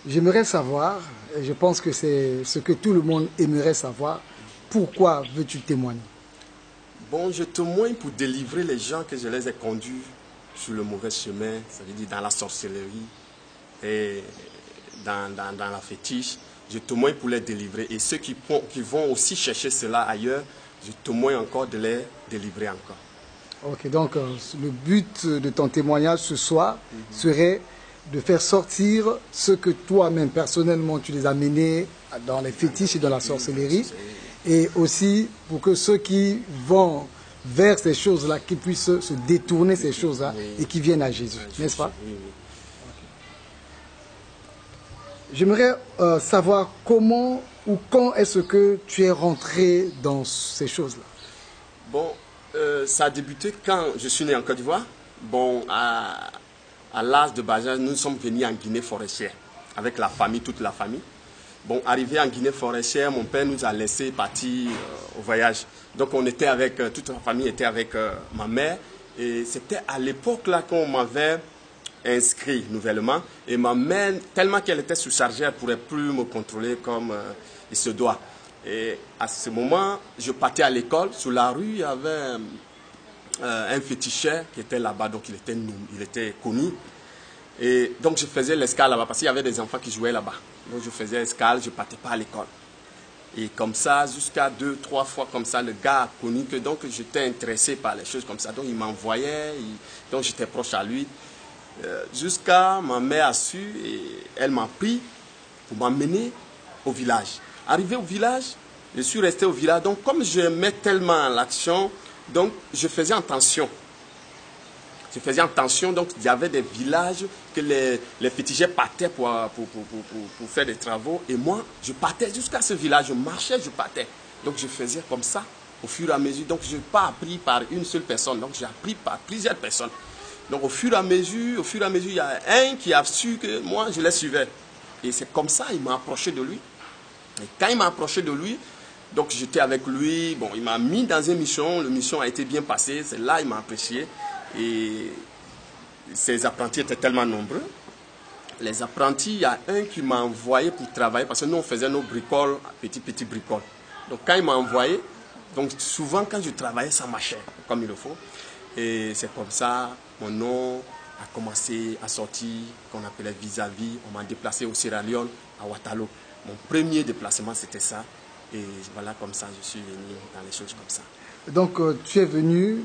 J'aimerais savoir, et je pense que c'est ce que tout le monde aimerait savoir, pourquoi veux-tu témoigner? Bon, je témoigne pour délivrer les gens que je les ai conduits sur le mauvais chemin, ça veut dire dans la sorcellerie et dans la fétiche. Je témoigne pour les délivrer. Et ceux qui vont aussi chercher cela ailleurs, je témoigne encore de les délivrer encore. Ok, donc le but de ton témoignage ce soir serait de faire sortir ce que toi-même personnellement tu les as menés dans les fétiches et dans la sorcellerie, et aussi pour que ceux qui vont vers ces choses-là, qui puissent se détourner ces choses-là et qui viennent à Jésus, n'est-ce pas? Oui. J'aimerais savoir comment ou quand est-ce que tu es rentré dans ces choses-là. Bon, ça a débuté quand je suis né en Côte d'Ivoire. Bon, à l'âge de bas âge, nous sommes venus en Guinée forestière avec la famille, toute la famille. Bon, arrivé en Guinée forestière, mon père nous a laissé partir au voyage. Donc on était avec, toute la famille était avec ma mère. Et c'était à l'époque là qu'on m'avait inscrit nouvellement. Et ma mère, tellement qu'elle était sous-chargée, elle ne pourrait plus me contrôler comme il se doit. Et à ce moment, je partais à l'école. Sur la rue, il y avait un féticheur qui était là-bas, donc il était connu. Et donc je faisais l'escale là-bas parce qu'il y avait des enfants qui jouaient là-bas. Donc je faisais l'escale, je ne partais pas à l'école. Et comme ça, jusqu'à 2-3 fois comme ça, le gars a connu que donc j'étais intéressé par les choses comme ça. Donc il m'envoyait, donc j'étais proche à lui. Jusqu'à ma mère a su et elle m'a pris pour m'emmener au village. Arrivé au village, je suis resté au village. Donc comme j'aimais tellement l'action, donc je faisais attention. Donc il y avait des villages que les féticheurs partaient pour faire des travaux. Et moi, je partais jusqu'à ce village, je marchais, je partais. Donc je faisais comme ça au fur et à mesure. Donc je n'ai pas appris par une seule personne, donc j'ai appris par plusieurs personnes. Donc au fur et à mesure, il y a un qui a su que moi, je les suivais. Et c'est comme ça, il m'a approché de lui. Et quand il m'a approché de lui, donc j'étais avec lui, bon, il m'a mis dans une mission, la mission a été bien passée, c'est là il m'a apprécié. Et ces apprentis étaient tellement nombreux. Les apprentis, il y a un qui m'a envoyé pour travailler, parce que nous on faisait nos bricoles, petits bricoles. Donc quand il m'a envoyé, donc souvent quand je travaillais, ça marchait comme il le faut. Et c'est comme ça, mon nom a commencé à sortir, qu'on appelait vis-à-vis. On m'a déplacé au Sierra Leone, à Waterloo. Mon premier déplacement, c'était ça. Et voilà, comme ça, je suis venu dans les choses comme ça. Donc tu es venu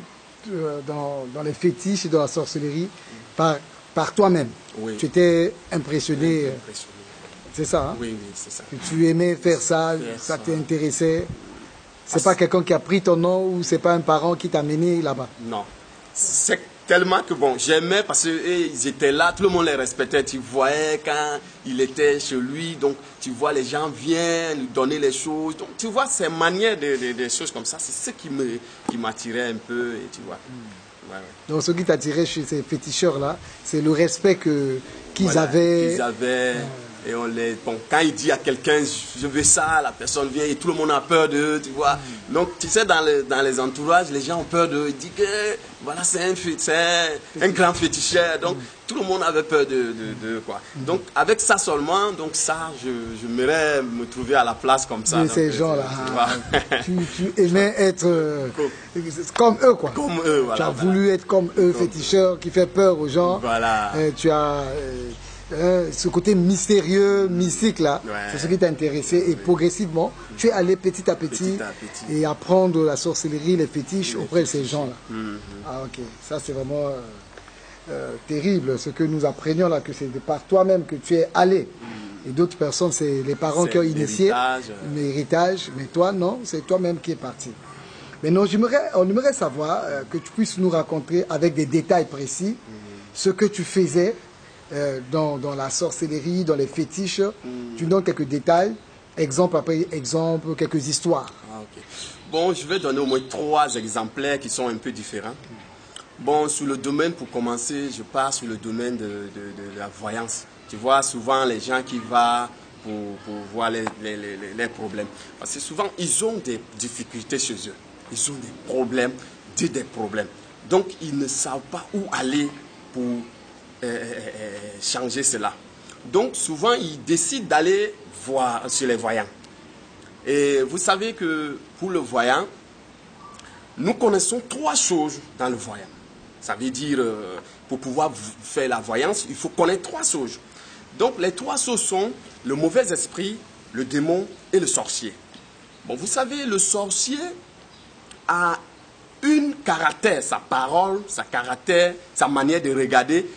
dans les fétiches et dans la sorcellerie par toi-même. Oui. Tu étais impressionné. Impressionné. C'est ça, hein? Oui, c'est ça. Que tu aimais faire ça, ça t'intéressait. C'est pas quelqu'un qui a pris ton nom ou c'est pas un parent qui t'a mené là-bas? Non. C'est tellement que bon, j'aimais parce qu'ils étaient là, tout le monde les respectait. Tu voyais quand il était chez lui, donc tu vois les gens viennent lui donner les choses. Donc tu vois ces manières de choses comme ça, c'est ce qui m'attirait un peu, et tu vois. Ouais. Donc ce qui t'attirait chez ces féticheurs-là, c'est le respect qu'ils avaient. Et bon, quand il dit à quelqu'un, je veux ça, la personne vient et tout le monde a peur d'eux, tu vois. Donc, tu sais, dans les entourages, les gens ont peur d'eux. Ils disent que, voilà, c'est un grand féticheur. Donc, tout le monde avait peur d'eux, quoi. Donc, avec ça seulement, donc ça, j'aimerais me trouver à la place comme ça. De ces gens-là. Tu aimais être comme eux, quoi. Comme eux, voilà. Tu as voulu être comme eux, féticheurs, qui fait peur aux gens. Voilà. Tu as... ce côté mystérieux, mystique là, c'est ce qui t'a intéressé et progressivement, tu es allé petit à petit et apprendre la sorcellerie, les fétiches auprès de ces gens-là. Ah ok, ça c'est vraiment terrible ce que nous apprenions là, que c'est par toi-même que tu es allé. Et d'autres personnes, c'est les parents qui ont initié l'héritage, mais toi non, c'est toi-même qui es parti. Mais non, on aimerait savoir que tu puisses nous raconter avec des détails précis ce que tu faisais dans la sorcellerie, dans les fétiches. Tu donnes quelques détails, exemple après exemple, quelques histoires. Okay. Bon, je vais donner au moins 3 exemplaires qui sont un peu différents. Bon, sur le domaine, pour commencer, je pars sur le domaine de la voyance. Tu vois, souvent les gens qui vont pour voir les problèmes. Parce que souvent, ils ont des difficultés chez eux. Ils ont des problèmes, des problèmes. Donc, ils ne savent pas où aller pour changer cela. Donc souvent, ils décident d'aller voir sur les voyants. Et vous savez que pour le voyant, nous connaissons 3 choses dans le voyant. Ça veut dire, pour pouvoir faire la voyance, il faut connaître 3 choses. Donc les 3 choses sont le mauvais esprit, le démon et le sorcier. Bon, vous savez, le sorcier a une caractère, sa parole, sa caractère, sa manière de regarder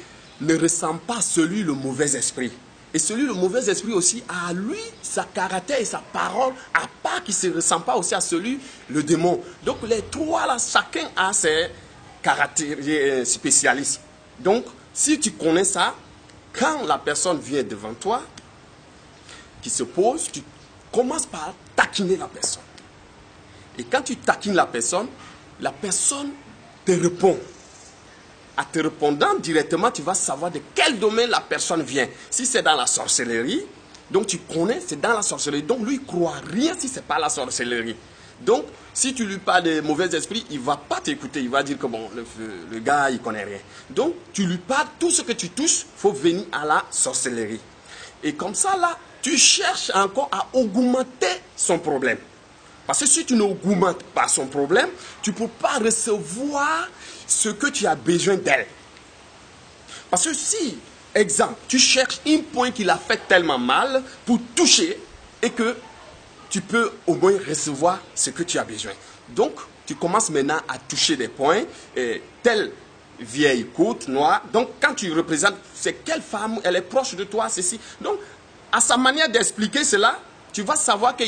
ne ressemble pas à celui le mauvais esprit. Et celui le mauvais esprit aussi a lui sa caractère et sa parole à part qui ne se ressemble pas aussi à celui le démon. Donc les 3 là, chacun a ses caractères spécialistes. Donc si tu connais ça, quand la personne vient devant toi, qui se pose, tu commences par taquiner la personne. Et quand tu taquines la personne te répond. En te répondant directement, tu vas savoir de quel domaine la personne vient. Si c'est dans la sorcellerie, donc tu connais, c'est dans la sorcellerie. Donc lui, il ne croit rien si ce n'est pas la sorcellerie. Donc, si tu lui parles de mauvais esprits, il ne va pas t'écouter. Il va dire que bon, le gars, il ne connaît rien. Donc, tu lui parles, tout ce que tu touches, il faut venir à la sorcellerie. Et comme ça, là, tu cherches encore à augmenter son problème. Parce que si tu n'augmentes pas son problème, tu ne peux pas recevoir ce que tu as besoin d'elle. Parce que si, exemple, tu cherches un point qui l'a fait tellement mal pour toucher et que tu peux au moins recevoir ce que tu as besoin. Donc, tu commences maintenant à toucher des points, telle vieille côte noire. Donc, quand tu représentes, c'est quelle femme, elle est proche de toi, ceci. Donc, à sa manière d'expliquer cela, tu vas savoir que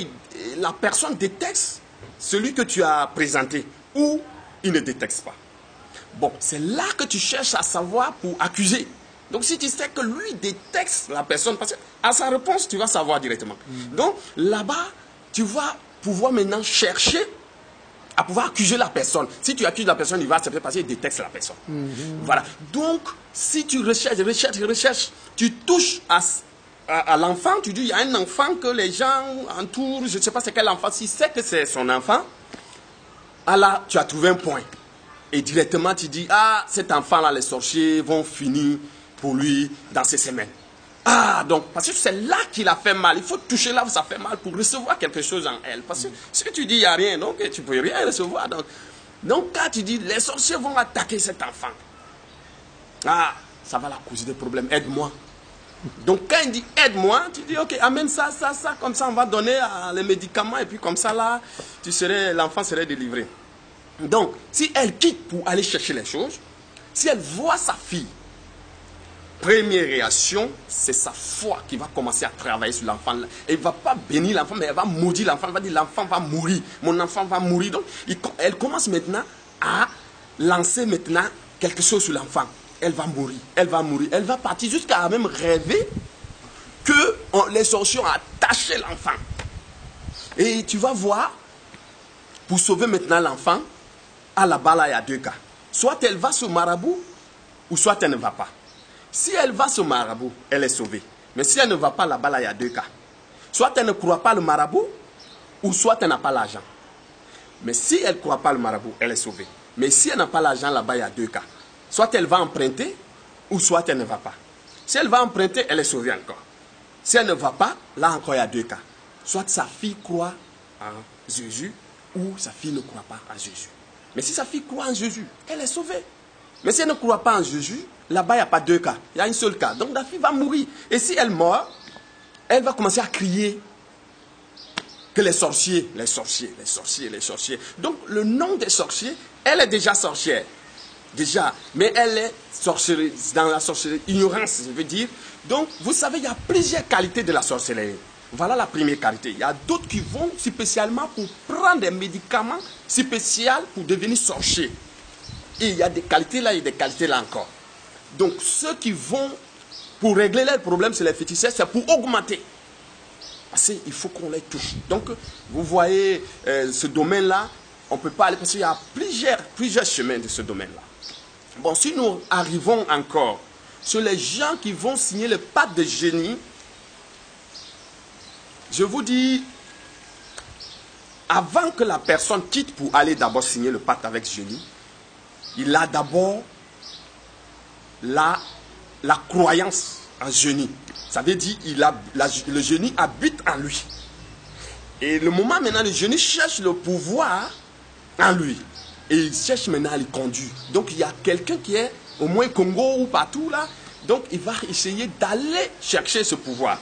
la personne détecte celui que tu as présenté ou il ne détecte pas. Bon, c'est là que tu cherches à savoir pour accuser. Donc, si tu sais que lui détecte la personne, parce qu'à sa réponse, tu vas savoir directement. Donc, là-bas, tu vas pouvoir maintenant chercher à pouvoir accuser la personne. Si tu accuses la personne, il va accepter parce qu'il détecte la personne. Voilà. Donc, si tu recherches, tu touches à l'enfant, tu dis, il y a un enfant que les gens entourent, je ne sais pas c'est quel enfant, si c'est que c'est son enfant, là, tu as trouvé un point. Et directement, tu dis, ah, cet enfant-là, les sorciers vont finir pour lui dans ces semaines. Ah, donc, parce que c'est là qu'il a fait mal. Il faut toucher là où ça fait mal pour recevoir quelque chose en elle. Parce que si tu dis, il n'y a rien, donc tu ne peux rien recevoir. Donc, quand tu dis, les sorciers vont attaquer cet enfant, ah, ça va la causer des problèmes, aide-moi. Donc, quand il dit aide-moi, tu dis ok, amène ça, comme ça on va donner les médicaments et puis comme ça là, l'enfant serait délivré. Donc, si elle quitte pour aller chercher les choses, si elle voit sa fille, première réaction, c'est sa foi qui va commencer à travailler sur l'enfant. Elle ne va pas bénir l'enfant, mais elle va maudire l'enfant. Elle va dire l'enfant va mourir, mon enfant va mourir. Donc, elle commence maintenant à lancer maintenant quelque chose sur l'enfant. Elle va mourir, elle va mourir. Elle va partir jusqu'à même rêver que les sorciers ont attaché l'enfant. Et tu vas voir, pour sauver maintenant l'enfant, là-bas, là, il y a 2 cas. Soit elle va au marabout, ou soit elle ne va pas. Si elle va au marabout, elle est sauvée. Mais si elle ne va pas là-bas, là, il y a 2 cas. Soit elle ne croit pas le marabout, ou soit elle n'a pas l'argent. Mais si elle ne croit pas le marabout, elle est sauvée. Mais si elle n'a pas l'argent, là-bas, il y a 2 cas. Soit elle va emprunter, ou soit elle ne va pas. Si elle va emprunter, elle est sauvée encore. Si elle ne va pas, là encore, il y a 2 cas. Soit sa fille croit en Jésus, ou sa fille ne croit pas en Jésus. Mais si sa fille croit en Jésus, elle est sauvée. Mais si elle ne croit pas en Jésus, là-bas, il n'y a pas 2 cas. Il y a un seul cas. Donc la fille va mourir. Et si elle meurt, elle va commencer à crier que les sorciers. Donc le nom des sorciers, elle est déjà sorcière. Déjà. Mais elle est sorcellerie, dans la sorcellerie. Ignorance, je veux dire. Donc, vous savez, il y a plusieurs qualités de la sorcellerie. Voilà la première qualité. Il y a d'autres qui vont spécialement pour prendre des médicaments spéciaux pour devenir sorciers. Et il y a des qualités là et des qualités là encore. Donc ceux qui vont pour régler leurs problèmes, c'est les féticheurs, c'est pour augmenter. Parce qu'il faut qu'on les touche. Donc vous voyez ce domaine-là, on ne peut pas aller parce qu'il y a plusieurs chemins de ce domaine-là. Bon, si nous arrivons encore sur les gens qui vont signer le pacte de génie, je vous dis, avant que la personne quitte pour aller d'abord signer le pacte avec génie, il a d'abord la croyance en génie. Ça veut dire le génie habite en lui. Et le moment maintenant, le génie cherche le pouvoir en lui. Et il cherche maintenant à le conduire. Donc il y a quelqu'un qui est au moins Congo ou partout là. Donc il va essayer d'aller chercher ce pouvoir.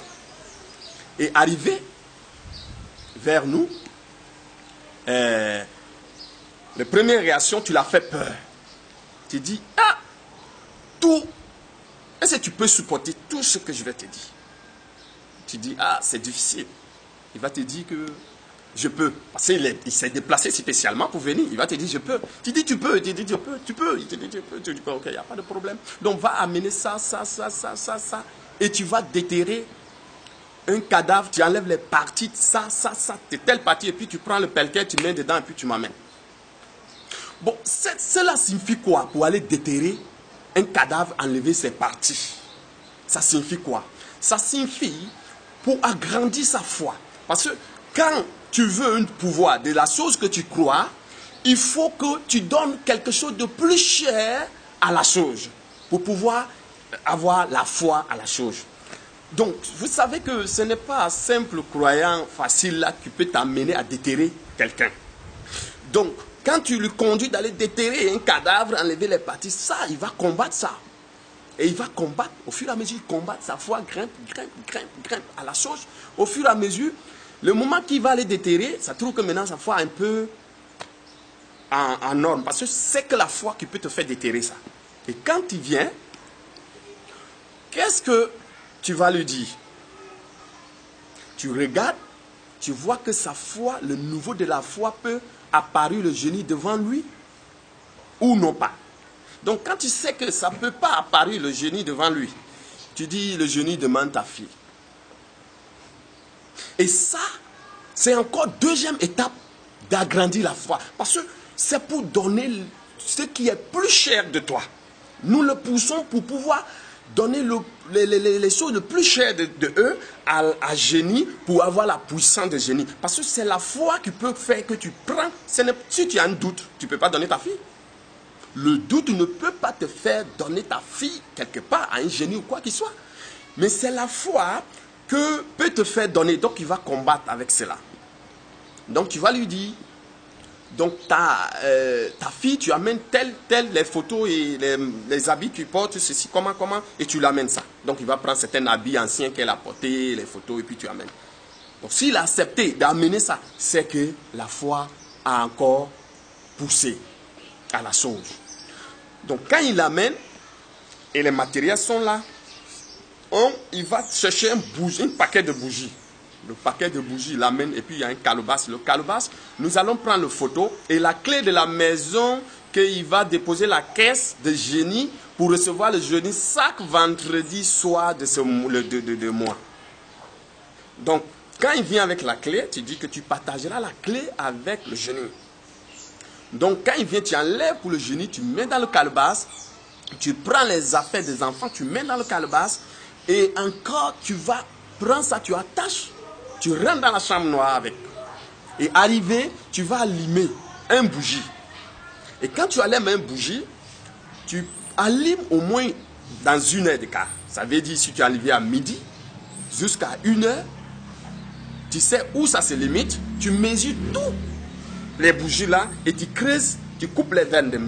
Et arriver vers nous, la première réaction, tu l'as fait peur. Tu dis, ah, tout, est-ce que tu peux supporter tout ce que je vais te dire? Tu dis, ah, c'est difficile. Il va te dire que je peux. Parce qu'il s'est déplacé spécialement pour venir. Il va te dire, je peux. Tu dis, tu peux. Tu dis, tu peux. Tu peux. Il te dit, tu peux. Tu dis, ok, il n'y a pas de problème. Donc, va amener ça. Et tu vas déterrer un cadavre. Tu enlèves les parties, ça. De telle partie. Et puis, tu prends le pelleter, tu mets dedans et puis tu m'amènes. Bon, cela signifie quoi pour aller déterrer un cadavre, enlever ses parties? Ça signifie quoi? Ça signifie pour agrandir sa foi. Parce que quand tu veux un pouvoir de la chose que tu crois, il faut que tu donnes quelque chose de plus cher à la chose pour pouvoir avoir la foi à la chose. Donc, vous savez que ce n'est pas un simple croyant facile là qui peut t'amener à déterrer quelqu'un. Donc, quand tu lui conduis d'aller déterrer un cadavre, enlever les parties, ça, il va combattre ça. Et il va combattre, au fur et à mesure, il combat, sa foi grimpe à la chose. Au fur et à mesure, le moment qu'il va aller déterrer, ça trouve que maintenant sa foi est un peu en norme. Parce que c'est que la foi qui peut te faire déterrer ça. Et quand il vient, qu'est-ce que tu vas lui dire? Tu regardes, tu vois que sa foi, le niveau de la foi peut apparaître le génie devant lui ou non pas. Donc quand tu sais que ça ne peut pas apparaître le génie devant lui, tu dis le génie demande ta fille. Et ça, c'est encore deuxième étape d'agrandir la foi. Parce que c'est pour donner ce qui est plus cher de toi. Nous le poussons pour pouvoir donner les choses les plus chères de eux à génie pour avoir la puissance de génie. Parce que c'est la foi qui peut faire que tu prends. Si tu as un doute, tu ne peux pas donner ta fille. Le doute ne peut pas te faire donner ta fille quelque part à un génie ou quoi qu'il soit. Mais c'est la foi que peut te faire donner. Donc il va combattre avec cela. Donc tu vas lui dire, donc ta fille, tu amènes telle les photos et les habits que tu portes, ceci, comment, et tu l'amènes ça. Donc il va prendre certains habits anciens qu'elle a portés, les photos, et puis tu amènes. Donc s'il a accepté d'amener ça, c'est que la foi a encore poussé à la chose. Donc quand il l'amène, et les matériels sont là, il va chercher un paquet de bougies. Le paquet de bougies, il l'amène, et puis il y a un calebasse. Le calebasse, nous allons prendre le photo, et la clé de la maison qu'il va déposer la caisse de génie pour recevoir le génie chaque vendredi soir de mois. Donc, quand il vient avec la clé, tu dis que tu partageras la clé avec le génie. Donc, quand il vient, tu enlèves pour le génie, tu mets dans le calebasse, tu prends les affaires des enfants, tu mets dans le calebasse, et encore, tu vas prendre ça, tu attaches, tu rentres dans la chambre noire avec. Et arrivé, tu vas allumer un bougie. Et quand tu allumes un bougie, tu allumes au moins dans 1 heure de quart. Ça veut dire, si tu es arrivé à midi, jusqu'à 1 heure, tu sais où ça se limite, tu mesures tout. Les bougies là, et tu creuses, tu coupes les veines de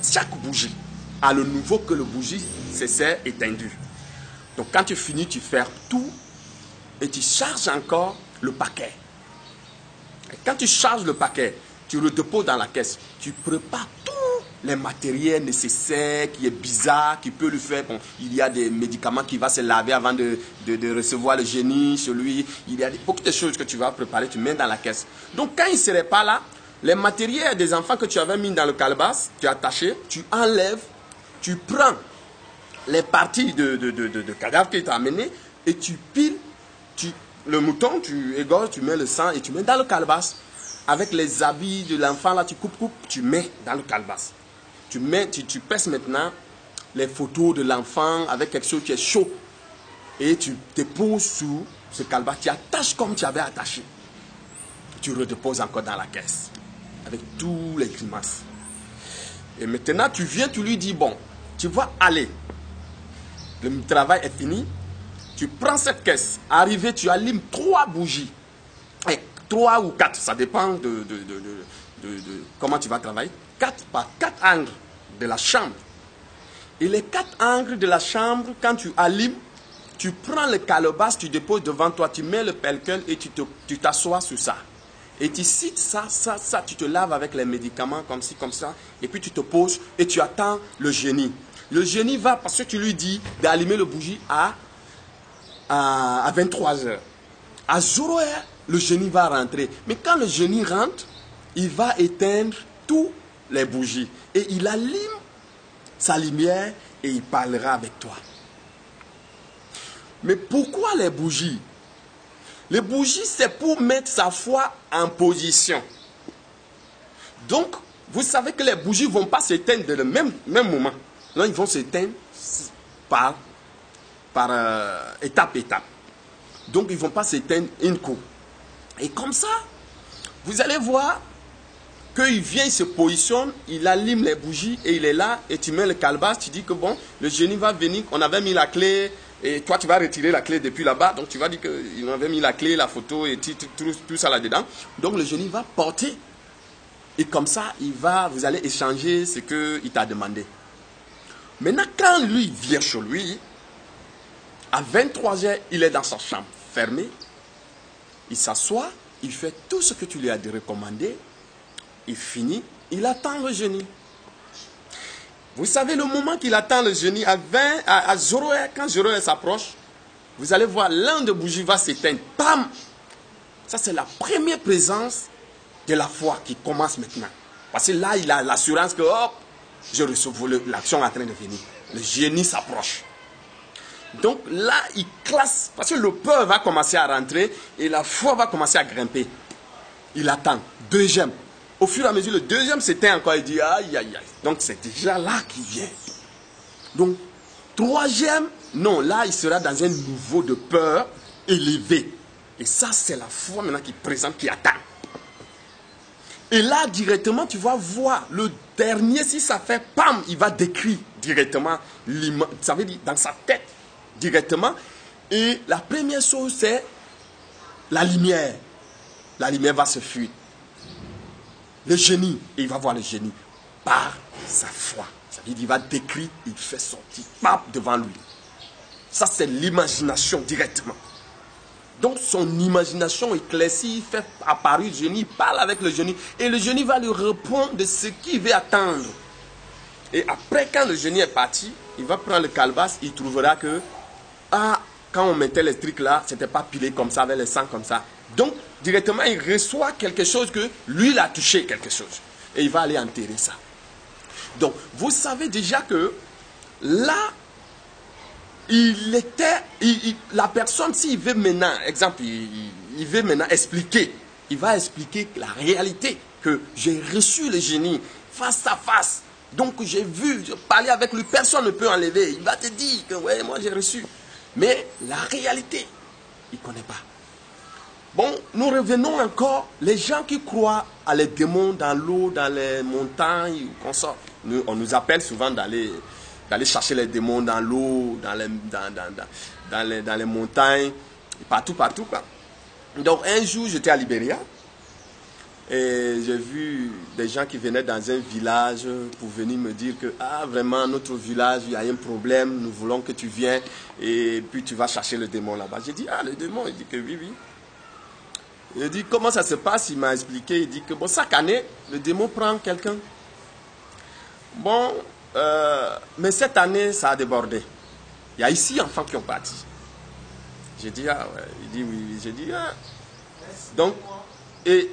chaque bougie à le niveau que le bougie s'est étendu. Donc quand tu finis, tu fermes tout et tu charges encore le paquet. Et quand tu charges le paquet, tu le déposes dans la caisse. Tu prépares tous les matériels nécessaires qui est bizarre, qui peut lui faire. Bon, il y a des médicaments qui va se laver avant de recevoir le génie chez lui. Il y a beaucoup de choses que tu vas préparer, tu mets dans la caisse. Donc quand il ne serait pas là, les matériels des enfants que tu avais mis dans le calebasse, tu as attaché, tu enlèves, tu prends les parties de cadavre qu'il t'a amené et tu piles, le mouton, tu égorges, tu mets le sang et tu mets dans le calebasse. Avec les habits de l'enfant, là, tu coupes, tu mets dans le calebasse. Tu pèses maintenant les photos de l'enfant avec quelque chose qui est chaud. Et tu déposes sous ce calebasse, tu attaches comme tu avais attaché. Tu redéposes encore dans la caisse. Avec tous les grimaces. Et maintenant, tu viens, tu lui dis, bon, tu vas aller. Le travail est fini. Tu prends cette caisse. Arrivé, tu allumes 3 bougies. Et 3 ou 4, ça dépend de comment tu vas travailler. 4 par 4 angles de la chambre. Et les 4 angles de la chambre, quand tu allumes, tu prends le calebasse, tu déposes devant toi, tu mets le pellicule et tu t'assois sur ça. Et tu cites ça, tu te laves avec les médicaments comme ci, comme ça. Et puis tu te poses et tu attends le génie. Le génie va, parce que tu lui dis d'allumer le bougie à 23 h. À 0 h, le génie va rentrer. Mais quand le génie rentre, il va éteindre toutes les bougies. Et il allume sa lumière et il parlera avec toi. Mais pourquoi les bougies? Les bougies, c'est pour mettre sa foi en position. Donc, vous savez que les bougies ne vont pas s'éteindre dans le même moment. Non, ils vont s'éteindre par étape. Donc, ils ne vont pas s'éteindre une coup. Et comme ça, vous allez voir qu'il vient, il se positionne, il allume les bougies et il est là. Et tu mets le calebasse, tu dis que bon, le génie va venir, on avait mis la clé. Et toi, tu vas retirer la clé depuis là-bas. Donc, tu vas dire qu'il avait mis la clé, la photo et tout ça là-dedans. Donc, le génie va porter. Et comme ça, vous allez échanger ce qu'il t'a demandé. Maintenant, quand lui vient chez lui, à 23 h, il est dans sa chambre fermée. Il s'assoit, il fait tout ce que tu lui as recommandé. Il finit, il attend le génie. Vous savez, le moment qu'il attend le génie, à 0 h, quand 0 h s'approche, vous allez voir, l'un des bougies va s'éteindre. Pam! Ça, c'est la première présence de la foi qui commence maintenant. Parce que là, il a l'assurance que, hop, je reçois l'action en train de venir. Le génie s'approche. Donc là, il classe, parce que le peur va commencer à rentrer et la foi va commencer à grimper. Il attend. Deuxième. Au fur et à mesure, le deuxième s'éteint encore. Il dit, aïe, aïe, aïe. Donc c'est déjà là qu'il vient. Donc, troisième, non, là, il sera dans un niveau de peur élevé. Et ça, c'est la foi maintenant qui présente, qui attend. Et là, directement, tu vas voir le dernier, si ça fait pam, il va décrire directement l'image. Ça veut dire dans sa tête, directement. Et la première chose, c'est la lumière. La lumière va se fuir. Le génie, et il va voir le génie par sa foi. Ça veut dire qu'il va décrire, il fait sortir, pam, devant lui. Ça, c'est l'imagination directement. Donc son imagination éclaircie, il fait apparaître le génie, il parle avec le génie. Et le génie va lui répondre de ce qu'il veut attendre. Et après, quand le génie est parti, il va prendre le calebasse, il trouvera que, quand on mettait les trucs là, c'était pas pilé comme ça, avec le sang comme ça. Donc, directement, il reçoit quelque chose que lui, il a touché quelque chose. Et il va aller enterrer ça. Donc, vous savez déjà que là, la personne, s'il veut maintenant, exemple, il veut maintenant expliquer, il va expliquer la réalité, que j'ai reçu le génie face à face. Donc j'ai vu, j'ai parlé avec lui, personne ne peut enlever. Il va te dire que ouais, moi j'ai reçu. Mais la réalité, il ne connaît pas. Bon, nous revenons encore, les gens qui croient à les démons dans l'eau, dans les montagnes, qu'on sort. On nous appelle souvent d'aller chercher les démons dans l'eau, dans les montagnes, partout, quoi. Donc un jour, j'étais à Libéria et j'ai vu des gens qui venaient dans un village pour venir me dire que, vraiment, notre village, il y a un problème, nous voulons que tu viennes et puis tu vas chercher le démon là-bas. J'ai dit, le démon, il dit que oui. Il dit, comment ça se passe? Il m'a expliqué, il dit que, bon, chaque année, le démon prend quelqu'un. Bon, mais cette année, ça a débordé. Il y a ici enfants qui ont parti. J'ai dit, ouais. Il dit, oui. J'ai dit, Donc, et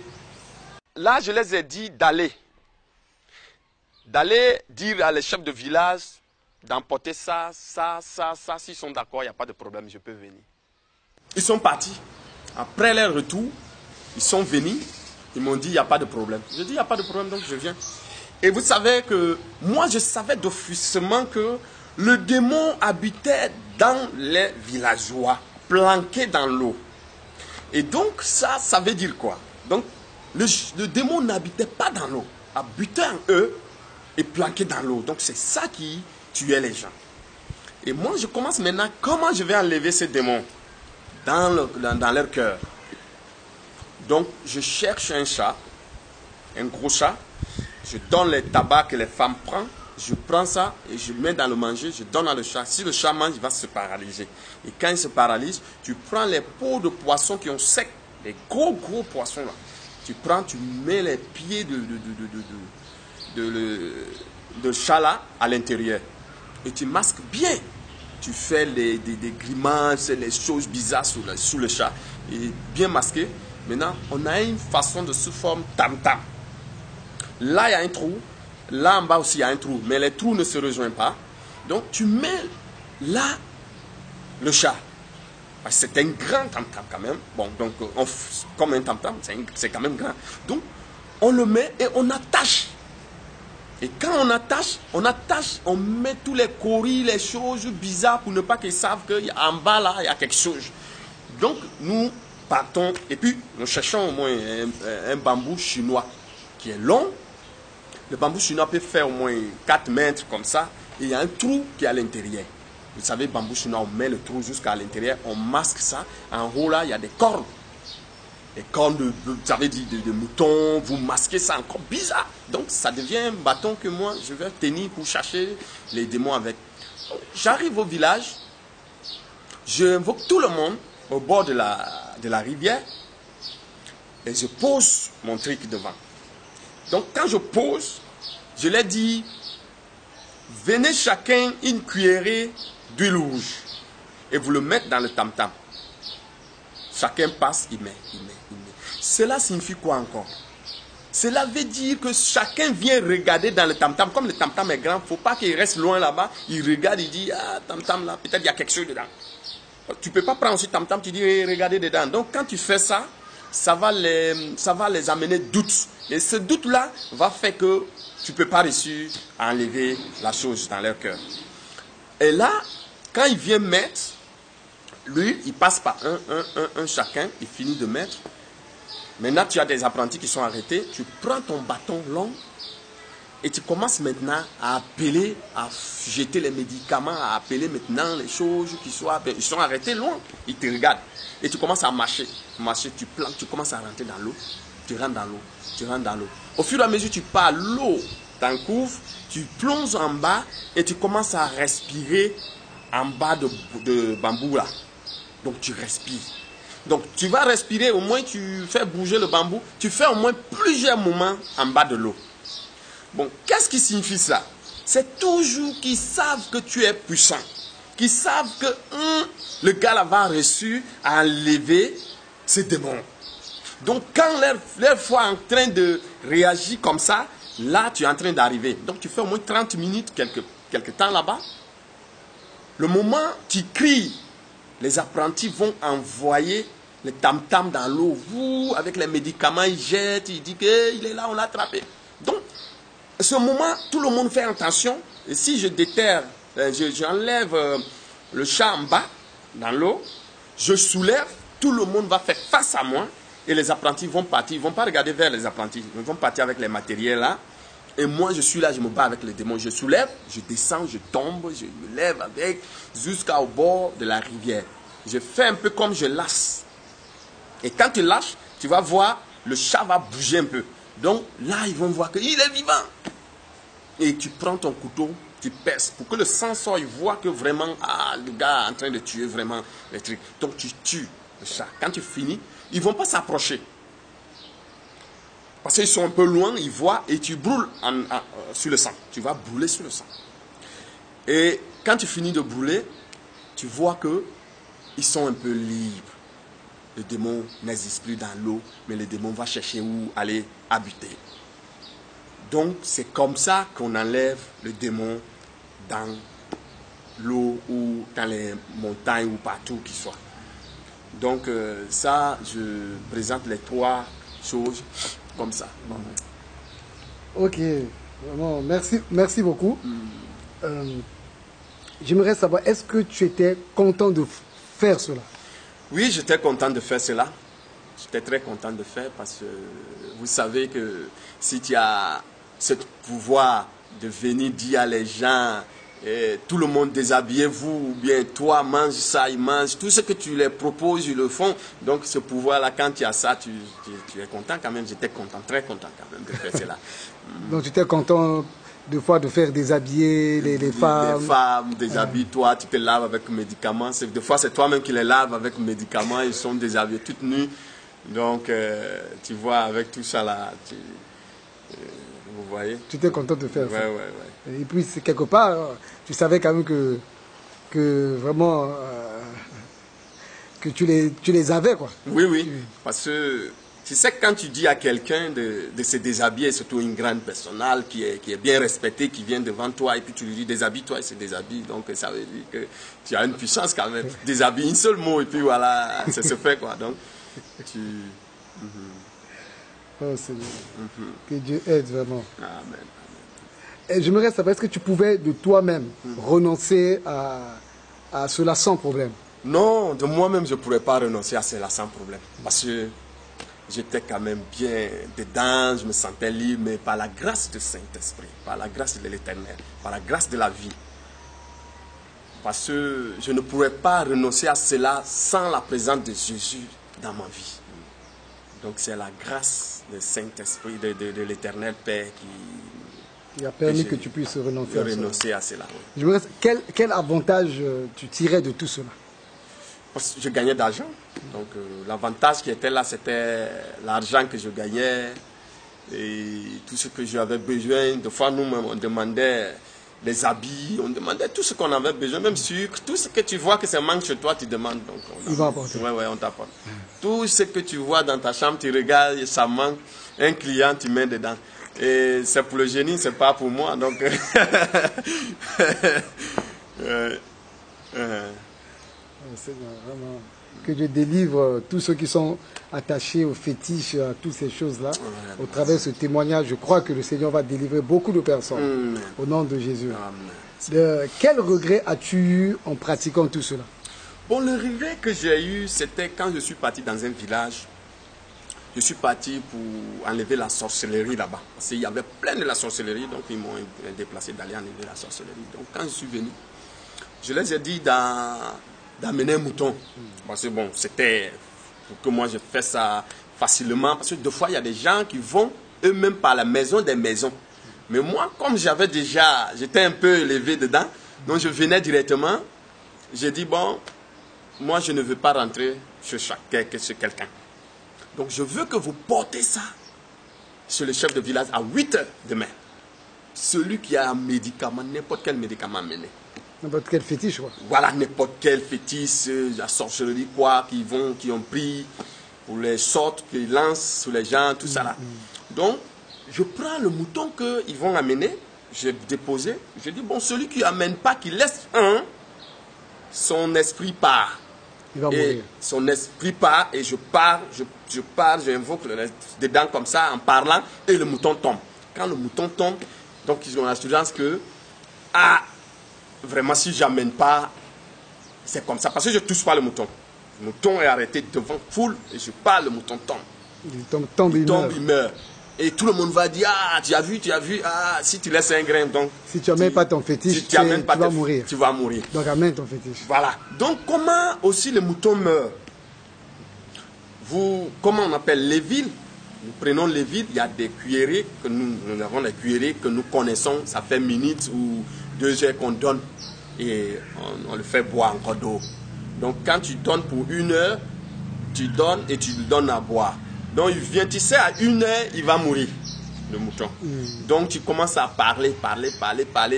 là, je les ai dit d'aller dire à les chefs de village d'emporter ça. S'ils sont d'accord, il n'y a pas de problème, je peux venir. Ils sont partis. Après leur retour, ils sont venus. Ils m'ont dit, il n'y a pas de problème. J'ai dit, il n'y a pas de problème, donc je viens. Et vous savez que moi, je savais d'officement que le démon habitait dans les villageois, planqué dans l'eau. Et donc, ça veut dire quoi? Donc, le démon n'habitait pas dans l'eau, habitait en eux et planqué dans l'eau. Donc, c'est ça qui tuait les gens. Et moi, je commence maintenant, comment je vais enlever ces démons dans leur cœur. Donc, je cherche un chat, un gros chat. Je donne les tabacs que les femmes prennent. Je prends ça et je mets dans le manger, je donne à le chat. Si le chat mange, il va se paralyser. Et quand il se paralyse, tu prends les peaux de poissons qui ont sec, les gros poissons là. Tu prends, tu mets les pieds de chat là à l'intérieur. Et tu masques bien. Tu fais des grimaces, les choses bizarres sous le chat. Et bien masqué. Maintenant, on a une façon de se former tam-tam. Là, il y a un trou. Là, en bas aussi, il y a un trou. Mais les trous ne se rejoignent pas. Donc, tu mets là le chat. C'est un grand tam-tam quand même. Bon, donc, comme un tam-tam, c'est quand même grand. Donc, on le met et on attache. Et quand on attache, on met tous les coris, les choses bizarres pour ne pas qu'ils savent qu'en bas là, il y a quelque chose. Donc, nous partons et puis nous cherchons au moins un bambou chinois qui est long. Le bambou chinois peut faire au moins 4 mètres comme ça. Et il y a un trou qui est à l'intérieur. Vous savez, bambou chinois, on met le trou jusqu'à l'intérieur, on masque ça. En haut là, il y a des cornes. Des cornes de mouton, vous masquez ça encore bizarre. Donc ça devient un bâton que moi je vais tenir pour chercher les démons avec. J'arrive au village, j'invoque tout le monde au bord de la rivière et je pose mon truc devant. Donc quand je pose, je leur dis, venez chacun une cuillerée d'huile rouge et vous le mettez dans le tam-tam. Chacun passe, il met. Cela signifie quoi encore? Cela veut dire que chacun vient regarder dans le tam-tam. Comme le tam-tam est grand, il ne faut pas qu'il reste loin là-bas. Il regarde, il dit, ah, tam-tam là, peut-être il y a quelque chose dedans. Tu ne peux pas prendre aussi tam-tam, tu dis, hey, regardez dedans. Donc quand tu fais ça, ça va les amener doute. Et ce doute-là va faire que tu ne peux pas réussir à enlever la chose dans leur cœur. Et là, quand il vient mettre, lui, il passe par un chacun, il finit de mettre. Maintenant, tu as des apprentis qui sont arrêtés. Tu prends ton bâton long et tu commences maintenant à appeler, à jeter les médicaments, à appeler maintenant les choses qui soient... Ils sont arrêtés loin, ils te regardent. Et tu commences à marcher. Tu plantes, tu commences à rentrer dans l'eau. Tu rentres dans l'eau. Au fur et à mesure, tu pars, l'eau t'en couvre, tu plonges en bas et tu commences à respirer en bas de bambou là. Donc tu respires. Donc tu vas respirer, au moins tu fais bouger le bambou, tu fais au moins plusieurs moments en bas de l'eau. Bon, qu'est-ce qui signifie ça? C'est toujours qu'ils savent que tu es puissant, qu'ils savent que le gars là va réussir à enlever ces démons. Donc quand leur foi est en train de réagir comme ça, là tu es en train d'arriver. Donc tu fais au moins 30 minutes, quelque temps là-bas. Le moment tu cries, les apprentis vont envoyer le tam-tam dans l'eau. Vous, avec les médicaments, ils jettent, ils disent qu'il est là, on l'a attrapé. Donc, à ce moment, tout le monde fait attention. Et si je déterre, j'enlève le chat en bas, dans l'eau, je soulève, tout le monde va faire face à moi. Et les apprentis vont partir. Ils ne vont pas regarder vers les apprentis. Ils vont partir avec les matériels là. Et moi, je suis là, je me bats avec les démons. Je soulève, je descends, je tombe, je me lève avec, jusqu'au bord de la rivière. Je fais un peu comme je lâche. Et quand tu lâches, tu vas voir, le chat va bouger un peu. Donc là, ils vont voir qu'il est vivant. Et tu prends ton couteau, tu perces pour que le sang sorte. Ils voient que vraiment, le gars est en train de tuer vraiment les trucs. Donc tu tues le chat. Quand tu finis, ils ne vont pas s'approcher. Parce qu'ils sont un peu loin, ils voient et tu brûles sur le sang. Tu vas brûler sur le sang. Et quand tu finis de brûler, tu vois qu'ils sont un peu libres. Le démon n'existe plus dans l'eau, mais le démon va chercher où aller habiter. Donc c'est comme ça qu'on enlève le démon dans l'eau ou dans les montagnes ou partout qu'il soit. Donc ça, je présente les 3 choses comme ça. Ok, vraiment, merci beaucoup. J'aimerais savoir, est-ce que tu étais content de faire cela? Oui, j'étais content de faire cela. J'étais très content de faire parce que vous savez que si tu as ce pouvoir de venir dire à les gens Et tout le monde déshabillez-vous, ou bien toi mange ça, ils mangent. Tout ce que tu les proposes, ils le font. Donc ce pouvoir-là, quand tu as ça, tu es content quand même. J'étais content, très content quand même de faire cela. Donc tu étais content de fois de faire déshabiller les femmes. Les femmes, déshabille-toi, tu te laves avec médicaments. Des fois, c'est toi-même qui les laves avec médicaments. Ils sont déshabillés toutes nues. Donc, tu vois, avec tout ça là, vous voyez. Tu étais content de faire ça. Ouais. Et puis, quelque part, tu savais quand même que vraiment, que tu les avais, quoi. Oui. Parce que, tu sais, quand tu dis à quelqu'un de se déshabiller, surtout une grande personnale qui est bien respectée, qui vient devant toi, et puis tu lui dis déshabille-toi, il se déshabille. Donc, ça veut dire que tu as une puissance quand même. Déshabille, un seul mot, et puis voilà, ça se fait, quoi. Donc, tu... Oh Seigneur, que Dieu aide vraiment. Amen. Et j'aimerais savoir, est-ce que tu pouvais de toi-même renoncer à cela sans problème? Non, de moi-même, je ne pourrais pas renoncer à cela sans problème. Parce que j'étais quand même bien dedans, je me sentais libre, mais par la grâce du Saint-Esprit, par la grâce de l'Éternel, par la grâce de la vie. Parce que je ne pourrais pas renoncer à cela sans la présence de Jésus dans ma vie. Donc c'est la grâce du Saint-Esprit, de l'Éternel Père qui a permis que tu puisses renoncer à cela. Je me dis, quel avantage tu tirais de tout cela? Parce que je gagnais d'argent. Donc l'avantage qui était là, c'était l'argent que je gagnais et tout ce que j'avais besoin. Des fois, nous-mêmes, on demandait les habits, on demandait tout ce qu'on avait besoin, même sucre, tout ce que tu vois que ça manque chez toi, tu demandes. Donc, il va apporter. Oui, on t'apporte. Tout ce que tu vois dans ta chambre, tu regardes, ça manque, un client, tu mets dedans. Et c'est pour le génie, c'est pas pour moi. Donc, Seigneur, vraiment, que Dieu délivre tous ceux qui sont attachés aux fétiches, à toutes ces choses-là. Au travers de ce témoignage, je crois que le Seigneur va délivrer beaucoup de personnes. Au nom de Jésus. Quel regret as-tu eu en pratiquant tout cela? Bon, le regret que j'ai eu, c'était quand je suis parti dans un village. Je suis parti pour enlever la sorcellerie là-bas. Parce qu'il y avait plein de la sorcellerie, donc ils m'ont déplacé d'aller enlever la sorcellerie. Donc quand je suis venu, je les ai dit d'amener un mouton. Parce que bon, c'était pour que moi je fais ça facilement. Parce que des fois, il y a des gens qui vont eux-mêmes par la maison des maisons. Mais moi, comme j'étais un peu élevé dedans, donc je venais directement. J'ai dit, bon, moi je ne veux pas rentrer chez quelqu'un. Donc je veux que vous portez ça sur le chef de village à 8 h demain. Celui qui a un médicament, n'importe quel médicament mené. N'importe quel fétiche, quoi. Voilà, n'importe quel fétiche, la sorcellerie, quoi, qui ont pris pour les sortes qu'ils lancent sur les gens, tout ça là. Donc, je prends le mouton qu'ils vont amener, j'ai déposé, je dis, bon, celui qui n'amène pas, qui laisse un, son esprit part. Il va mourir. Son esprit part et je pars, j'invoque dedans comme ça en parlant et le mouton tombe. Quand le mouton tombe, donc ils ont l'assurance que, vraiment si je n'amène pas, c'est comme ça. Parce que je ne touche pas le mouton. Le mouton est arrêté devant foule et je parle, le mouton tombe. Il tombe, il meurt. Et tout le monde va dire, tu as vu, si tu laisses un grain, donc... Si tu n'amènes pas ton fétiche, tu vas mourir. Tu vas mourir. Donc amène ton fétiche. Voilà. Donc comment aussi le mouton meurt? Comment on appelle les villes? Nous prenons les villes, il y a des cuillerées, nous avons des cuillerées que nous connaissons, ça fait minutes ou 2 heures qu'on donne et on le fait boire encore d'eau. Donc quand tu donnes pour 1 heure, tu donnes et tu lui donnes à boire. Donc il vient, tu sais, à 1 heure, il va mourir, le mouton. Donc tu commences à parler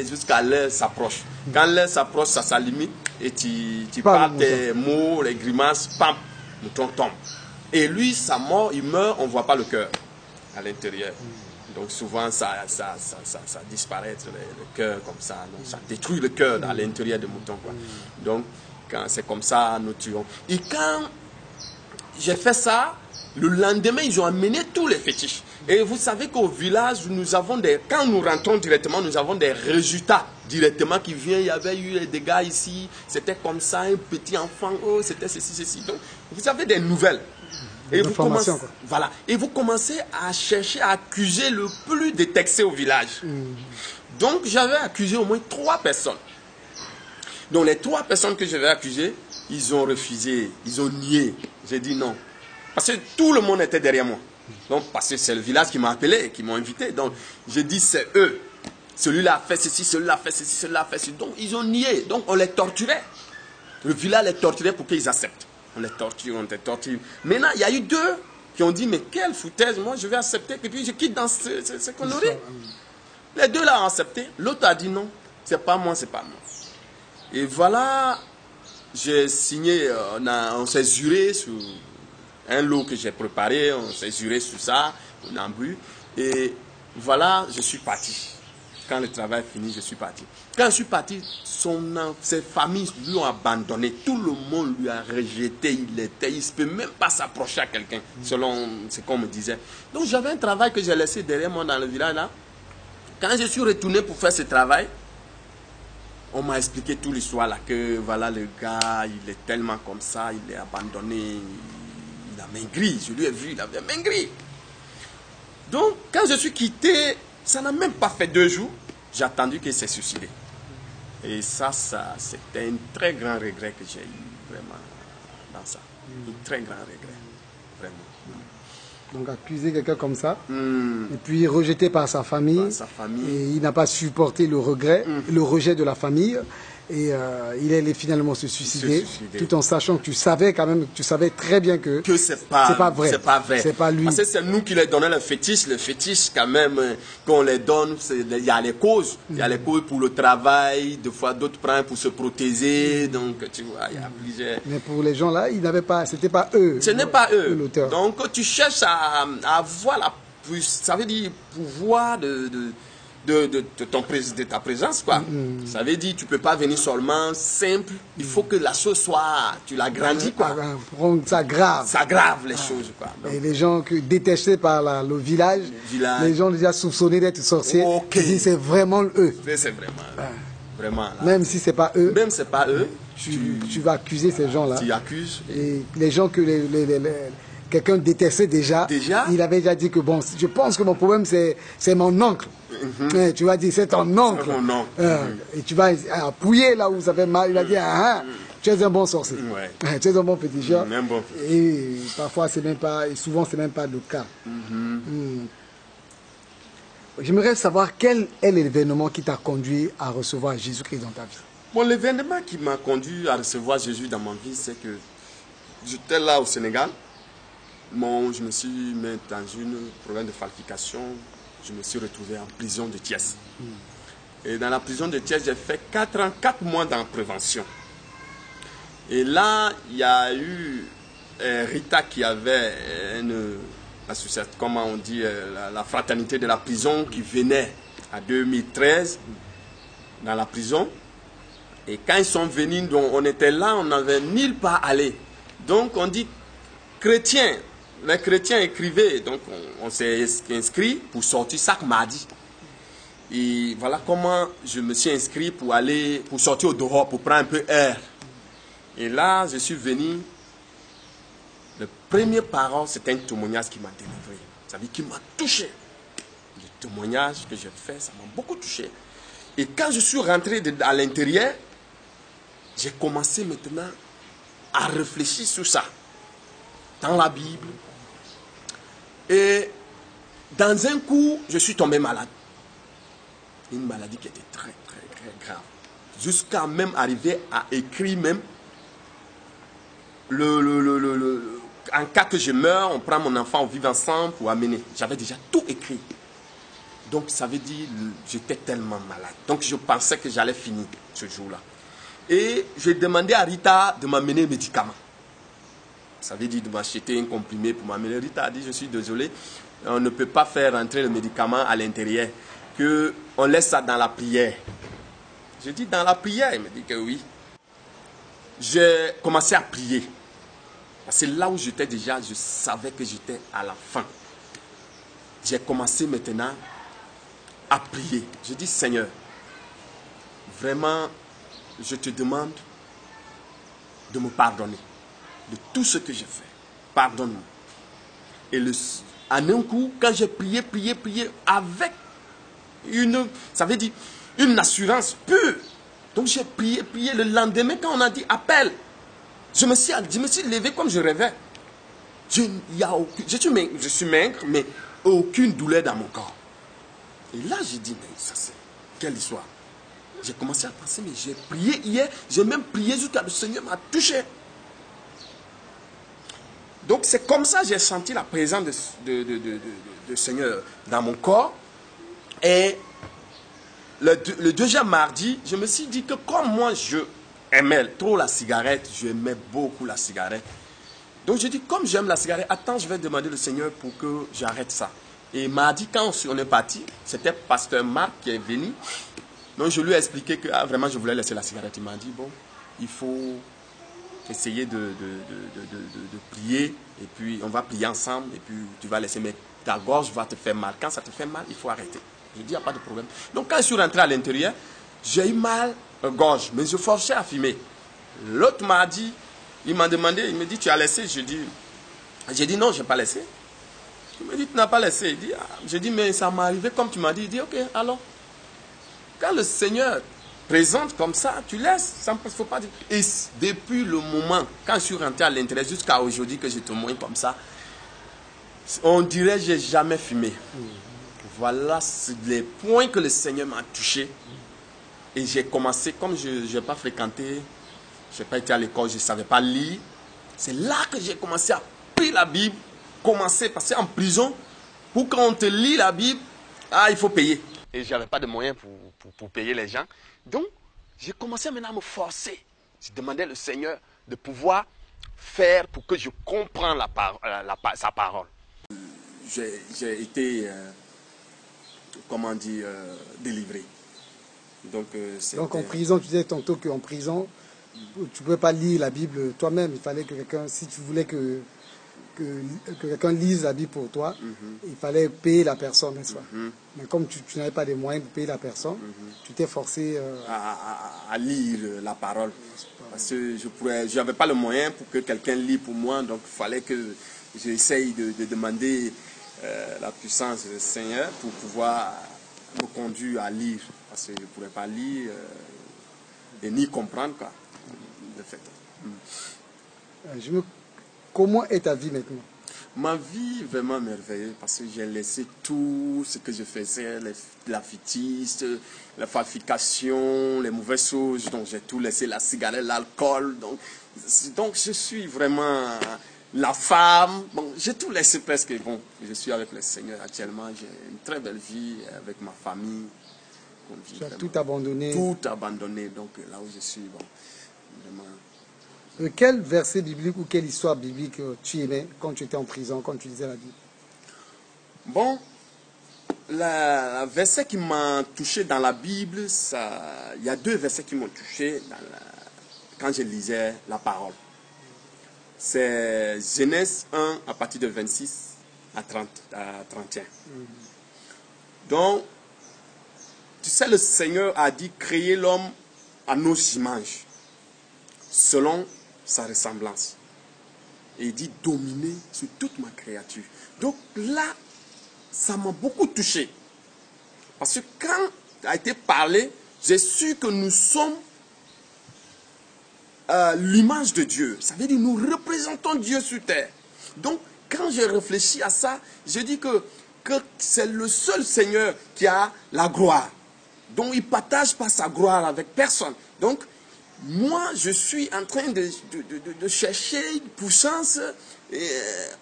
jusqu'à l'heure s'approche. Quand l'heure s'approche, ça s'alimite et tu parles tes mots, les grimaces, pam, le mouton tombe. Et lui, sa mort, il meurt, on ne voit pas le cœur à l'intérieur. Donc souvent, ça disparaît, le cœur comme ça. Donc, ça détruit le cœur à l'intérieur du mouton, quoi. Donc, quand c'est comme ça, nous tuons. Et quand j'ai fait ça, le lendemain, ils ont amené tous les fétiches. Et vous savez qu'au village, quand nous rentrons directement, nous avons des résultats directement qui viennent. Il y avait eu des dégâts ici, c'était comme ça, un petit enfant, oh, c'était ceci. Donc, vous avez des nouvelles. Et vous commencez à chercher à accuser le plus détecté au village. Donc, j'avais accusé au moins 3 personnes. Donc les 3 personnes que je vais accuser, ils ont refusé, ils ont nié. J'ai dit non. Parce que tout le monde était derrière moi. Donc parce que c'est le village qui m'a appelé, qui m'ont invité. Donc j'ai dit c'est eux. Celui-là a fait ceci, celui-là a fait ceci, celui-là a fait ceci. Donc ils ont nié. Donc on les torturait. Le village les torturait pour qu'ils acceptent. On les torture, on les torture. Maintenant, il y a eu 2 qui ont dit, mais quelle foutaise, moi je vais accepter, et puis je quitte dans ce conneries. Les 2 là ont accepté. L'autre a dit non, c'est pas moi, c'est pas moi. Et voilà, j'ai signé, on s'est juré sur un lot que j'ai préparé, on s'est juré sur ça, on a bu. Et voilà, je suis parti. Quand le travail est fini, je suis parti. Quand je suis parti, ses familles lui ont abandonné. Tout le monde lui a rejeté. Il ne peut même pas s'approcher à quelqu'un, selon ce qu'on me disait. Donc j'avais un travail que j'ai laissé derrière moi dans le village là. Quand je suis retourné pour faire ce travail, on m'a expliqué toute l'histoire là, que voilà le gars, il est tellement comme ça, il est abandonné, il a maigri. Je lui ai vu, il avait maigri. Donc quand je suis quitté, ça n'a même pas fait 2 jours, j'ai attendu qu'il s'est suicidé. Et ça c'était un très grand regret que j'ai eu, vraiment, dans ça. Un très grand regret, vraiment. Donc accuser quelqu'un comme ça, et puis rejeté par sa famille, et il n'a pas supporté le regret, le rejet de la famille, et il allait finalement se suicider, tout en sachant que tu savais quand même, tu savais très bien que c'est pas vrai. C'est pas lui. Parce que c'est nous qui les donnons le fétiche quand même, qu'on les donne, il y a les causes. Il y a les causes pour le travail, des fois d'autres prennent pour se protéger, donc tu vois, il y a plusieurs. Mais pour les gens là, ils n'avaient pas, c'était pas eux. Ce n'est pas eux. Donc tu cherches à avoir ça veut dire pouvoir de ta présence, quoi. Ça veut dire tu peux pas venir seulement simple, il faut que la chose soit, tu l'agrandis, quoi. Ça grave. Ça grave les choses, quoi. Donc, et les gens détestés par le village, les gens déjà soupçonnés d'être sorciers, disent c'est vraiment eux. C'est vraiment là. Même si c'est pas eux. Même c'est pas eux. Tu vas accuser ces gens-là. Tu accuses. Et les gens que quelqu'un détestait déjà, il avait déjà dit que bon, je pense que mon problème c'est mon oncle. Tu vas dire c'est ton oncle. Mon oncle. Et tu vas appuyer là où ça fait mal. Il va dire tu es un bon sorcier. Tu es un bon féticheur. Et parfois c'est même pas, et souvent c'est même pas le cas. J'aimerais savoir quel est l'événement qui t'a conduit à recevoir Jésus-Christ dans ta vie. Bon, l'événement qui m'a conduit à recevoir Jésus dans ma vie, c'est que j'étais là au Sénégal. Bon, je me suis mis dans un problème de falsification. Je me suis retrouvé en prison de Thiès. Et dans la prison de Thiès, j'ai fait 4 mois dans prévention. Et là, il y a eu Rita qui avait une association, comment on dit, la fraternité de la prison qui venait en 2013 dans la prison. Et quand ils sont venus, donc, on était là, on n'avait nulle part à aller. Donc on dit chrétiens. Les chrétiens écrivaient, donc on s'est inscrit pour sortir chaque mardi. Et voilà comment je me suis inscrit pour sortir au dehors, pour prendre un peu air. Et là, je suis venu. Le premier parole, c'était un témoignage qui m'a délivré. Ça veut dire qu'il m'a touché. Le témoignage que j'ai fait, ça m'a beaucoup touché. Et quand je suis rentré à l'intérieur, j'ai commencé maintenant à réfléchir sur ça. Dans la Bible. Et dans un coup, je suis tombé malade. Une maladie qui était très, très, très grave. Jusqu'à même arriver à écrire même en cas que je meurs, on prend mon enfant, on vit ensemble pour amener. J'avais déjà tout écrit. Donc ça veut dire, j'étais tellement malade. Donc je pensais que j'allais finir ce jour-là. Et j'ai demandé à Rita de m'amener un médicament. Ça veut dire de m'acheter un comprimé pour m'amener. Rita a dit, je suis désolé, on ne peut pas faire rentrer le médicament à l'intérieur, qu'on laisse ça dans la prière. J'ai dit, dans la prière? Il me dit que oui. J'ai commencé à prier. Parce que là où j'étais déjà, je savais que j'étais à la fin. J'ai commencé maintenant à prier. J'ai dit, Seigneur, vraiment, je te demande de me pardonner de tout ce que j'ai fait. Pardonne-moi. Et en un coup, quand j'ai prié avec ça veut dire une assurance pure. Donc j'ai prié, prié. Le lendemain, quand on a dit appel, je me suis levé comme je rêvais. Je suis maigre, mais aucune douleur dans mon corps. Et là, j'ai dit, mais ça c'est quelle histoire? J'ai commencé à penser, mais j'ai prié hier, j'ai même prié jusqu'à le Seigneur m'a touché. Donc c'est comme ça que j'ai senti la présence du Seigneur dans mon corps. Et le deuxième mardi, je me suis dit que comme moi je aimais trop la cigarette, j'aimais beaucoup la cigarette. Donc je dis, comme j'aime la cigarette, attends, je vais demander au Seigneur pour que j'arrête ça. Et mardi, quand on est parti, c'était pasteur Marc qui est venu. Donc je lui ai expliqué que vraiment je voulais laisser la cigarette. Il m'a dit, bon, il faut essayer de prier. Et puis on va prier ensemble. Et puis tu vas laisser, mais ta gorge va te faire mal. Quand ça te fait mal, il faut arrêter. Je dis, il n'y a pas de problème. Donc quand je suis rentré à l'intérieur, j'ai eu mal à gorge. Mais je forçais à fumer. L'autre m'a dit, il m'a demandé, il me dit, tu as laissé? J'ai dit non, je n'ai pas laissé. Il me dit, tu n'as pas laissé. Il dit, ah. J'ai dit, mais ça m'est arrivé comme tu m'as dit. Il dit, ok, alors. Quand le Seigneur présente comme ça, tu laisses. Ça ne faut pas dire. Et depuis le moment, quand je suis rentré à l'intérieur, jusqu'à aujourd'hui que je témoigne comme ça, on dirait que je n'ai jamais fumé. Voilà les points que le Seigneur m'a touché. Et j'ai commencé, comme je n'ai pas fréquenté, je n'ai pas été à l'école, je ne savais pas lire. C'est là que j'ai commencé à lire la Bible. Commencer, parce qu'en prison, pour quand on te lit la Bible, il faut payer. Et je n'avais pas de moyens pour payer les gens. Donc, j'ai commencé maintenant à me forcer. Je demandais au Seigneur de pouvoir faire pour que je comprenne sa parole. J'ai été, comment dire, délivré. Donc en prison, tu disais tantôt qu'en prison, tu ne pouvais pas lire la Bible toi-même. Il fallait que quelqu'un, si tu voulais que quelqu'un lise la Bible pour toi, il fallait payer la personne, n'est-ce pas? Mais comme tu n'avais pas les moyens de payer la personne, tu t'es forcé à lire la parole. Parce que je n'avais pas le moyen pour que quelqu'un lise pour moi, donc il fallait que j'essaye de demander la puissance du Seigneur pour pouvoir me conduire à lire. Parce que je ne pourrais pas lire et ni comprendre, quoi, de fait. Comment est ta vie maintenant? Ma vie est vraiment merveilleuse parce que j'ai laissé tout ce que je faisais, la fétiche, la falsification, les mauvaises choses. Donc j'ai tout laissé, la cigarette, l'alcool. Donc je suis vraiment la femme. Bon, j'ai tout laissé presque. Bon, je suis avec le Seigneur actuellement. J'ai une très belle vie avec ma famille. Tu as tout abandonné? Tout abandonné. Donc là où je suis, bon, vraiment... Quel verset biblique ou quelle histoire biblique tu aimais quand tu étais en prison, quand tu lisais la Bible? Bon, le verset qui m'a touché dans la Bible, il y a deux versets qui m'ont touché quand je lisais la parole. C'est Genèse 1 à partir de 26 à 31. Donc, tu sais, le Seigneur a dit créer l'homme à nos images, selon sa ressemblance. Et il dit dominer sur toute ma créature. Donc là, ça m'a beaucoup touché. Parce que quand a été parlé, j'ai su que nous sommes l'image de Dieu. Ça veut dire nous représentons Dieu sur terre. Donc quand j'ai réfléchi à ça, je dis que c'est le seul Seigneur qui a la gloire. Donc il ne partage pas sa gloire avec personne. Donc moi, je suis en train de chercher une puissance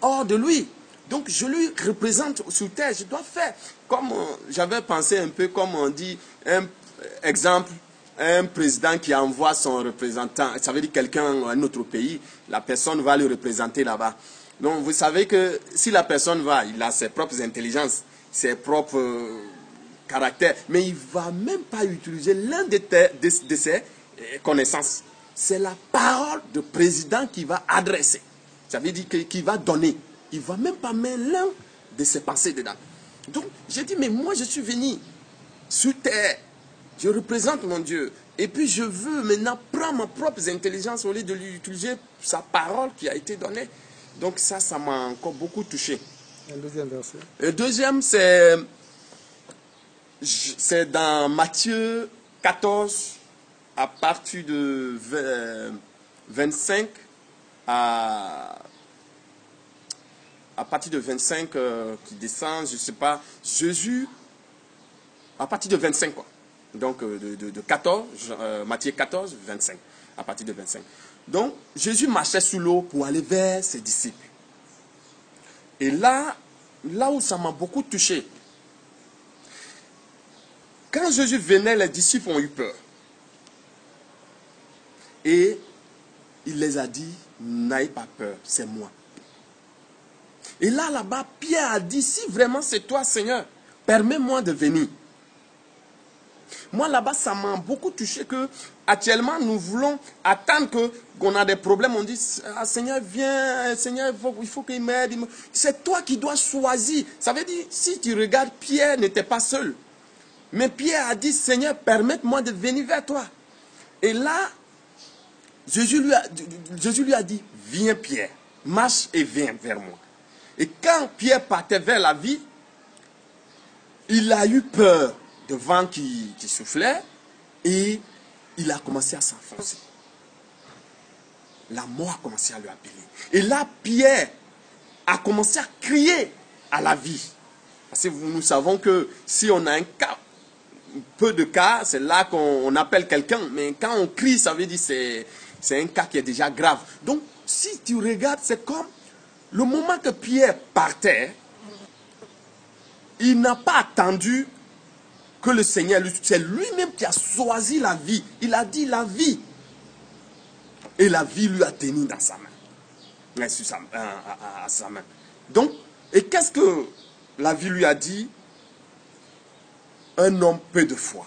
hors de lui. Donc, je lui représente sur terre. Je dois faire, comme j'avais pensé un peu, comme on dit, exemple, un président qui envoie son représentant, ça veut dire quelqu'un à un autre pays, la personne va le représenter là-bas. Donc, vous savez que si la personne va, il a ses propres intelligences, ses propres caractères, mais il ne va même pas utiliser l'un de ses connaissance. C'est la parole du président qui va adresser. Ça veut dire qu'il va donner. Il ne va même pas mettre l'un de ses pensées dedans. Donc, j'ai dit, mais moi, je suis venu sur terre. Je représente mon Dieu. Et puis, je veux maintenant prendre ma propre intelligence au lieu de lui utiliser sa parole qui a été donnée. Donc, ça m'a encore beaucoup touché. Un deuxième verset. Le deuxième, c'est dans Matthieu 14, à partir de 25 à partir de 25 qui descend, je ne sais pas, Jésus, à partir de 25 quoi. Donc de 14, Matthieu 14, 25, à partir de 25. Donc Jésus marchait sous l'eau pour aller vers ses disciples. Et là où ça m'a beaucoup touché, quand Jésus venait, les disciples ont eu peur. Et il les a dit, n'ayez pas peur, c'est moi. Et là-bas, Pierre a dit, si vraiment c'est toi, Seigneur, permets-moi de venir. Moi, là-bas, ça m'a beaucoup touché que, actuellement, nous voulons attendre qu'on a des problèmes. On dit, ah, Seigneur, viens, Seigneur, il faut qu'il m'aide. C'est toi qui dois choisir. Ça veut dire, si tu regardes, Pierre n'était pas seul. Mais Pierre a dit, Seigneur, permette-moi de venir vers toi. Et là, Jésus lui a dit, viens Pierre, marche et viens vers moi. Et quand Pierre partait vers la vie, il a eu peur de vent qui soufflait et il a commencé à s'enfoncer. La mort a commencé à lui appeler. Et là, Pierre a commencé à crier à la vie. Parce que nous savons que si on a un cas, peu de cas, c'est là qu'on appelle quelqu'un. Mais quand on crie, ça veut dire que c'est un cas qui est déjà grave. Donc, si tu regardes, c'est comme le moment que Pierre partait, il n'a pas attendu que le Seigneur, c'est lui-même qui a choisi la vie. Il a dit la vie. Et la vie lui a tenu dans sa main. À sa main. Donc, et qu'est-ce que la vie lui a dit? Un homme peu de foi.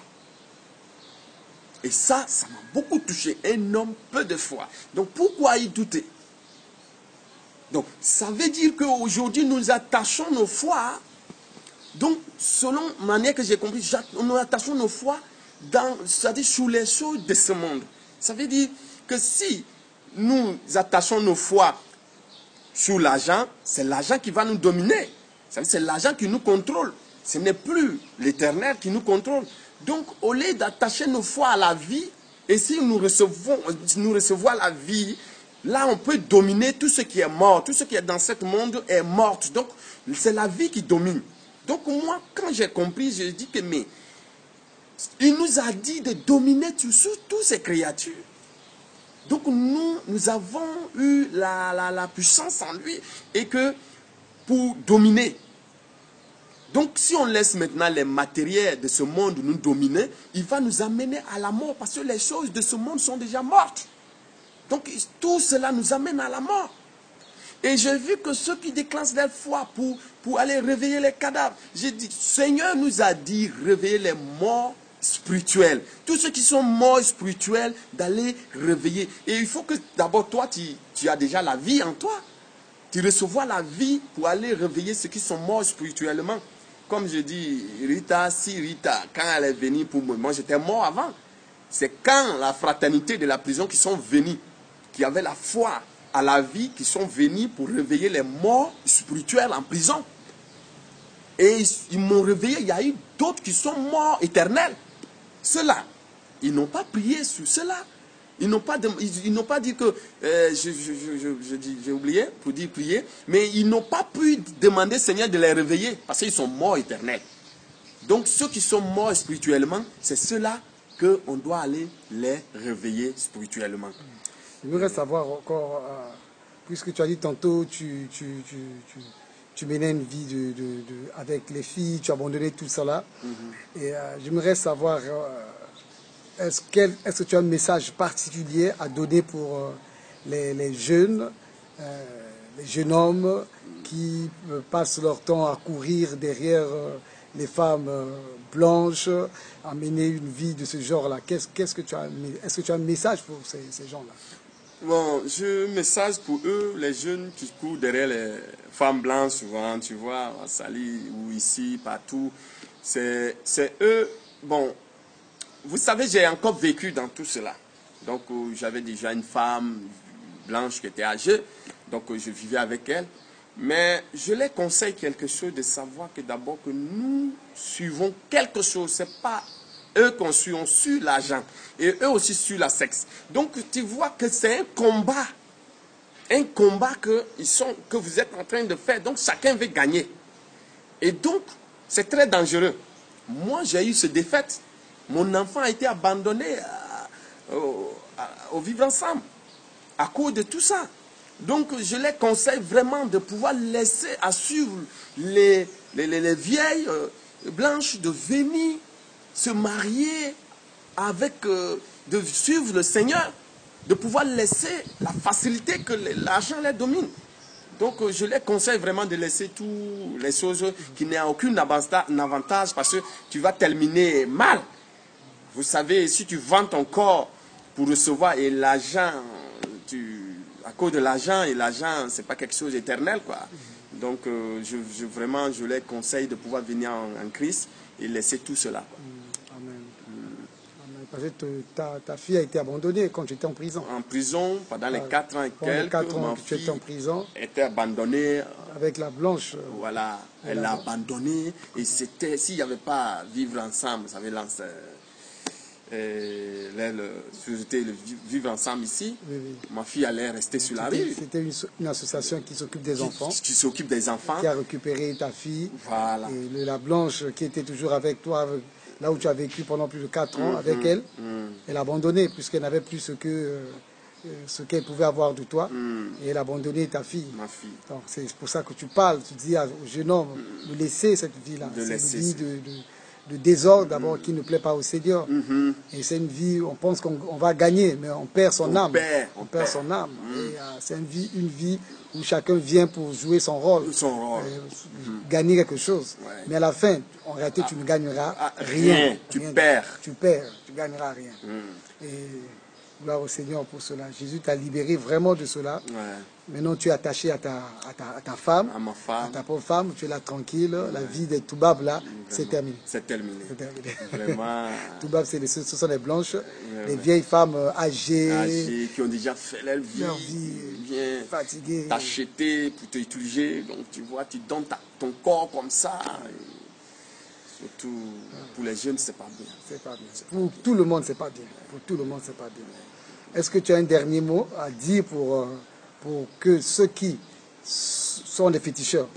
Et ça m'a beaucoup touché. Un homme peu de foi. Donc, pourquoi y douter? Donc, ça veut dire qu'aujourd'hui, nous attachons nos foi. Donc, selon la manière que j'ai compris, nous attachons nos foi c'est-à-dire sous les choses de ce monde. Ça veut dire que si nous attachons nos foi sur l'argent, c'est l'argent qui va nous dominer. C'est l'argent qui nous contrôle. Ce n'est plus l'Éternel qui nous contrôle. Donc, au lieu d'attacher nos foi à la vie, et si nous recevons la vie, là, on peut dominer tout ce qui est mort. Tout ce qui est dans ce monde est mort. Donc, c'est la vie qui domine. Donc, moi, quand j'ai compris, je dis que, mais, il nous a dit de dominer sur toutes ces créatures. Donc, nous avons eu la puissance en lui, et que, pour dominer. Donc, si on laisse maintenant les matériels de ce monde nous dominer, il va nous amener à la mort, parce que les choses de ce monde sont déjà mortes. Donc, tout cela nous amène à la mort. Et j'ai vu que ceux qui déclenchent leur foi pour aller réveiller les cadavres, j'ai dit, Seigneur nous a dit, réveiller les morts spirituels. Tous ceux qui sont morts spirituels, d'aller réveiller. Et il faut que d'abord, toi, tu as déjà la vie en toi. Tu recevras la vie pour aller réveiller ceux qui sont morts spirituellement. Comme je dis, Rita, quand elle est venue pour moi, j'étais mort avant. C'est quand la fraternité de la prison qui sont venus, qui avaient la foi à la vie, qui sont venus pour réveiller les morts spirituels en prison. Et ils m'ont réveillé. Il y a eu d'autres qui sont morts éternels. Ceux-là, ils n'ont pas prié sur cela. Ils n'ont pas dit que, j'ai oublié pour dire prier, mais ils n'ont pas pu demander Seigneur de les réveiller parce qu'ils sont morts éternels. Donc ceux qui sont morts spirituellement, c'est ceux-là qu'on doit aller les réveiller spirituellement. Je voudrais savoir encore, puisque tu as dit tantôt, tu menais une vie avec les filles, tu as abandonné tout cela. Et j'aimerais savoir, est-ce que tu as un message particulier à donner pour les jeunes hommes qui passent leur temps à courir derrière les femmes blanches, à mener une vie de ce genre-là? Est-ce que tu as un message pour ces gens-là? Bon, j'ai un message pour eux, les jeunes qui courent derrière les femmes blanches souvent, tu vois, à Sali ou ici, partout. C'est eux, bon, vous savez, j'ai encore vécu dans tout cela. Donc, j'avais déjà une femme blanche qui était âgée, donc je vivais avec elle. Mais je les conseille quelque chose de savoir que d'abord que nous suivons quelque chose, c'est pas eux ont su l'argent. Et eux aussi sur la sexe. Donc tu vois que c'est un combat. Un combat que vous êtes en train de faire. Donc chacun veut gagner. Et donc, c'est très dangereux. Moi, j'ai eu ce défaite. Mon enfant a été abandonné au vivre ensemble. À cause de tout ça. Donc, je les conseille vraiment de pouvoir laisser à suivre les vieilles blanches de venir se marier avec, de suivre le Seigneur, de pouvoir laisser la facilité que l'argent les domine. Donc, je les conseille vraiment de laisser toutes les choses qui n'ont aucun avantage parce que tu vas terminer mal. Vous savez, si tu vends ton corps pour recevoir et l'argent, à cause de l'argent, et l'argent, c'est pas quelque chose d'éternel, quoi. Donc, vraiment, je les conseille de pouvoir venir en Christ et laisser tout cela. Amen. Parce que ta fille a été abandonnée quand tu étais en prison. En prison, pendant les 4 ans et quelques, ma fille tu étais en prison, était abandonnée. Avec la blanche. Voilà, elle l'a abandonnée. Et c'était, s'il n'y avait pas vivre ensemble, ça veut lancer, le vivre ensemble ici, ma fille allait rester sur la rue. C'était une association qui s'occupe des enfants. Qui s'occupe des enfants. Qui a récupéré ta fille. Voilà. Et la blanche qui était toujours avec toi, là où tu as vécu pendant plus de 4 ans avec elle, elle a abandonné puisqu'elle n'avait plus ce qu'elle pouvait avoir de toi. Et elle a abandonné ta fille. Ma fille. Donc c'est pour ça que tu parles, tu dis au jeune homme de laisser cette vie-là. C'est une vie de désordre d'abord qui ne plaît pas au Seigneur. Et c'est une vie, on pense qu'on va gagner, mais on perd son âme. On perd son âme. C'est une vie où chacun vient pour jouer son rôle. Gagner quelque chose. Ouais. Mais à la fin, en réalité, tu ne gagneras rien. Tu perds. Tu gagneras rien. Et gloire au Seigneur pour cela. Jésus t'a libéré vraiment de cela. Ouais. Maintenant, tu es attaché à ta femme, à ma femme, à ta pauvre femme. Tu es là tranquille. Ouais. La vie des Toubab, là, c'est terminé. C'est terminé. Vraiment. Toubab, ce sont les blanches, les vieilles femmes âgées. Qui ont déjà fait leur vie bien fatiguées. T'acheter pour t'utiliser. Donc, tu vois, tu donnes ton corps comme ça. Surtout pour les jeunes, c'est pas bien. C'est pas bien. Pour tout le monde, c'est pas bien. Pour tout le monde, c'est pas bien. Est-ce que tu as un dernier mot à dire pour que ceux qui sont des féticheurs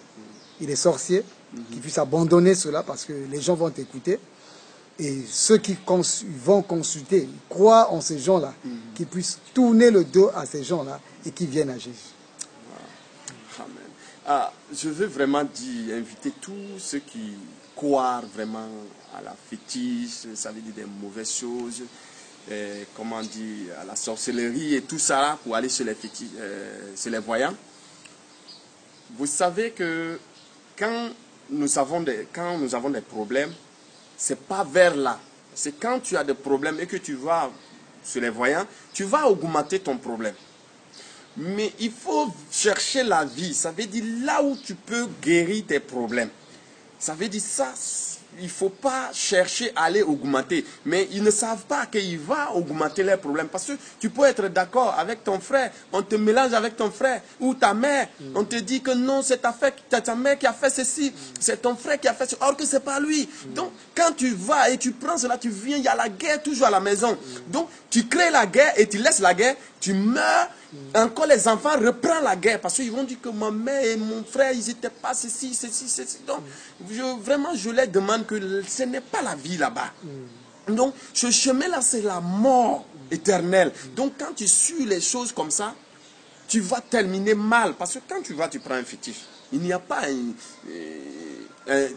et des sorciers, qui puissent abandonner cela parce que les gens vont t'écouter, et ceux qui vont consulter, croient en ces gens-là, qui puissent tourner le dos à ces gens-là et qui viennent à Jésus. Amen. Je veux vraiment inviter tous ceux qui croire vraiment à la fétiche, ça veut dire des mauvaises choses, comment dire, à la sorcellerie et tout ça pour aller sur les fétiches, sur les voyants. Vous savez que quand nous avons des problèmes, c'est pas vers là. C'est quand tu as des problèmes et que tu vas sur les voyants, tu vas augmenter ton problème. Mais il faut chercher la vie. Ça veut dire là où tu peux guérir tes problèmes. Ça veut dire ça, il ne faut pas chercher à aller augmenter. Mais ils ne savent pas qu'il va augmenter leurs problèmes. Parce que tu peux être d'accord avec ton frère, on te mélange avec ton frère ou ta mère. On te dit que non, c'est ta mère qui a fait ceci, c'est ton frère qui a fait ceci, or que ce n'est pas lui. Donc, quand tu vas et tu prends cela, tu viens, il y a la guerre toujours à la maison. Donc, tu crées la guerre et tu laisses la guerre, tu meurs. Encore les enfants reprennent la guerre parce qu'ils vont dire que ma mère et mon frère, ils n'étaient pas ceci. Donc, vraiment, je leur demande que ce n'est pas la vie là-bas. Donc, ce chemin-là, c'est la mort éternelle. Donc, quand tu suis les choses comme ça, tu vas terminer mal. Parce que quand tu prends un fétiche, il n'y a pas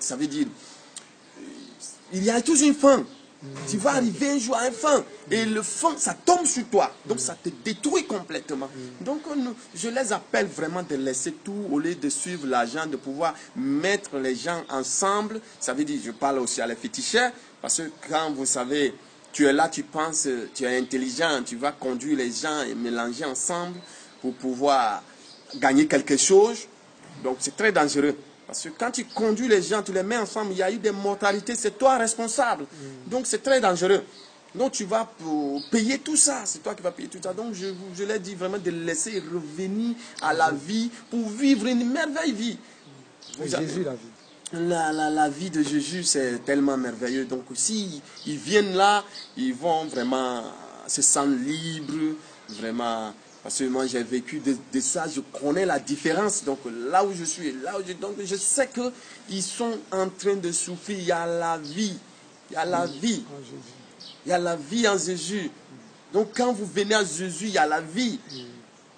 ça veut dire, il y a toujours une fin. Tu vas arriver un jour à un fin. Et le fin, ça tombe sur toi. Donc ça te détruit complètement. Donc je les appelle vraiment de laisser tout au lieu de suivre l'argent, de pouvoir mettre les gens ensemble. Ça veut dire, je parle aussi à les féticheurs. Parce que quand vous savez, tu es là, tu penses, tu es intelligent, tu vas conduire les gens et mélanger ensemble pour pouvoir gagner quelque chose. Donc c'est très dangereux. Parce que quand tu conduis les gens, tu les mets ensemble, il y a eu des mortalités, c'est toi responsable. Donc c'est très dangereux. Donc tu vas payer tout ça, c'est toi qui vas payer tout ça. Donc je leur dis vraiment de laisser revenir à la vie pour vivre une merveilleuse vie. Jésus la vie. La vie de Jésus, c'est tellement merveilleux. Donc, si ils viennent là, ils vont vraiment se sentir libres, vraiment. Parce que moi, j'ai vécu de ça, je connais la différence. Donc, là où je suis, donc je sais qu'ils sont en train de souffrir. Il y a la vie. Il y a la vie. Il y a la vie en Jésus. Donc, quand vous venez à Jésus, il y a la vie.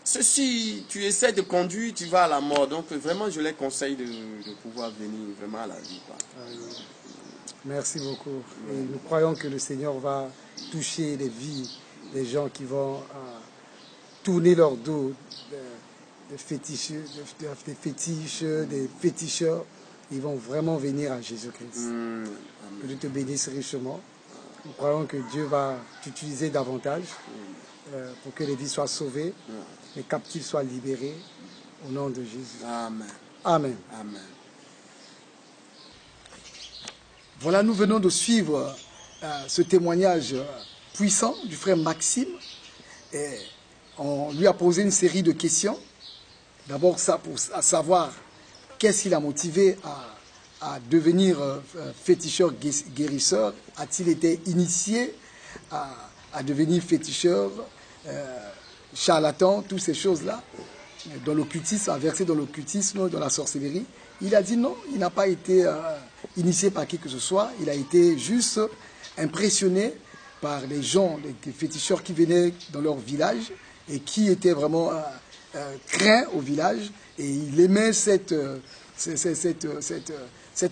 Ceci, tu essaies de conduire, tu vas à la mort. Donc, vraiment, je les conseille de pouvoir venir vraiment à la vie, quoi. Merci beaucoup. Et nous croyons que le Seigneur va toucher les vies des gens qui vont tourner leur dos des fétiches, des féticheurs. Ils vont vraiment venir à Jésus-Christ. Que Dieu te bénisse richement. Nous croyons que Dieu va t'utiliser davantage pour que les vies soient sauvées, les captifs soient libérés, au nom de Jésus. Amen. Amen. Amen. Voilà, nous venons de suivre ce témoignage puissant du frère Maxime. Et on lui a posé une série de questions. D'abord, ça pour savoir qu'est-ce qui l'a motivé à devenir féticheur guérisseur. A-t-il été initié à devenir féticheur, charlatan, toutes ces choses-là, dans l'occultisme, versé dans l'occultisme, dans la sorcellerie. Il a dit non, il n'a pas été initié par qui que ce soit. Il a été juste impressionné par les gens, les féticheurs qui venaient dans leur village et qui étaient vraiment craints au village. Et il aimait cette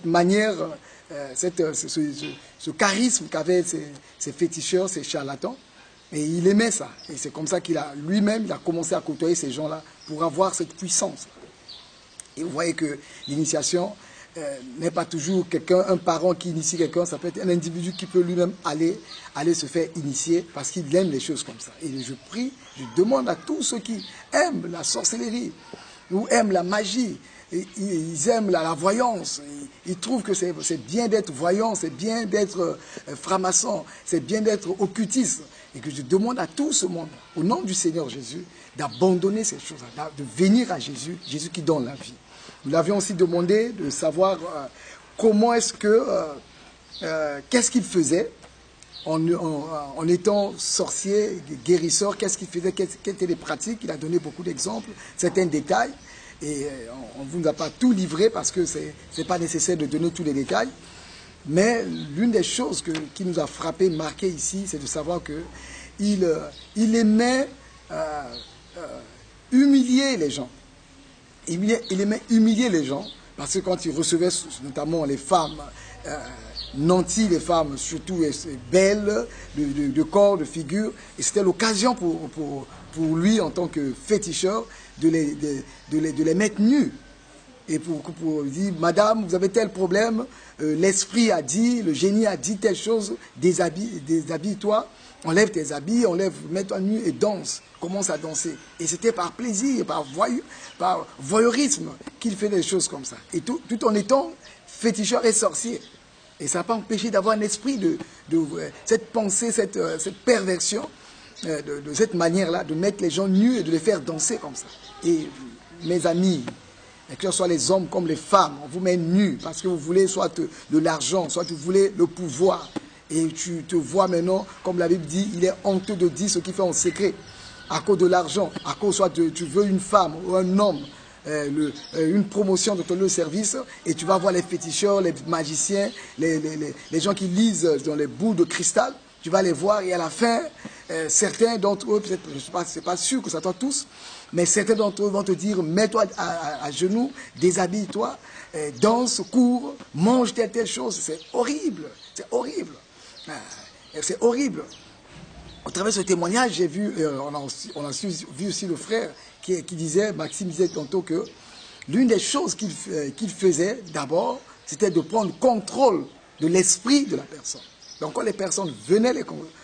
manière, ce charisme qu'avaient ces féticheurs, ces charlatans. Et il aimait ça. Et c'est comme ça qu'il a lui-même, il a commencé à côtoyer ces gens-là pour avoir cette puissance. Et vous voyez que l'initiation n'est pas toujours quelqu'un, un parent qui initie quelqu'un, ça peut être un individu qui peut lui-même aller se faire initier parce qu'il aime les choses comme ça. Et je prie, je demande à tous ceux qui aiment la sorcellerie ou aiment la magie, ils aiment la voyance, ils trouvent que c'est bien d'être voyant, c'est bien d'être franc-maçon, c'est bien d'être occultiste. Et que je demande à tout ce monde, au nom du Seigneur Jésus, d'abandonner ces choses-là, de venir à Jésus, Jésus qui donne la vie. Nous l'avions aussi demandé de savoir comment est-ce que, qu'est-ce qu'il faisait en étant sorcier, guérisseur, qu'est-ce qu'il faisait, quelles étaient les pratiques. Il a donné beaucoup d'exemples, certains détails. Et on ne vous a pas tout livré parce que ce n'est pas nécessaire de donner tous les détails. Mais l'une des choses qui nous a frappé, marqué ici, c'est de savoir qu'il aimait humilier les gens. Il aimait humilier les gens parce que quand il recevait notamment les femmes nanties, les femmes surtout belles, de corps, de figure, et c'était l'occasion pour lui en tant que féticheur de les mettre nus. Et pour dire, madame, vous avez tel problème, l'esprit a dit, le génie a dit telle chose, déshabille-toi, enlève tes habits, mets-toi nu et danse, commence à danser. Et c'était par plaisir, par voyeurisme qu'il fait des choses comme ça. Et tout en étant féticheur et sorcier. Et ça n'a pas empêché d'avoir un esprit de cette pensée, cette perversion, de cette manière-là, de mettre les gens nus et de les faire danser comme ça. Et mes amis, que ce soit les hommes comme les femmes, on vous met nus parce que vous voulez soit de l'argent, soit vous voulez le pouvoir. Et tu te vois maintenant, comme la Bible dit, il est honteux de dire ce qu'il fait en secret. À cause de l'argent, à cause soit tu veux une femme ou un homme, une promotion de ton lieu de service, et tu vas voir les féticheurs, les magiciens, les gens qui lisent dans les boules de cristal, tu vas les voir et à la fin, certains d'entre eux, peut-être, je ne suis pas sûr que ça soit tous, mais certains d'entre eux vont te dire, mets-toi à genoux, déshabille-toi, danse, cours, mange telle chose. C'est horrible, c'est horrible. C'est horrible. Au travers de ce témoignage, j'ai vu, on a vu aussi le frère qui disait, Maxime disait tantôt que l'une des choses qu'il faisait d'abord, c'était de prendre contrôle de l'esprit de la personne. Donc quand les personnes venaient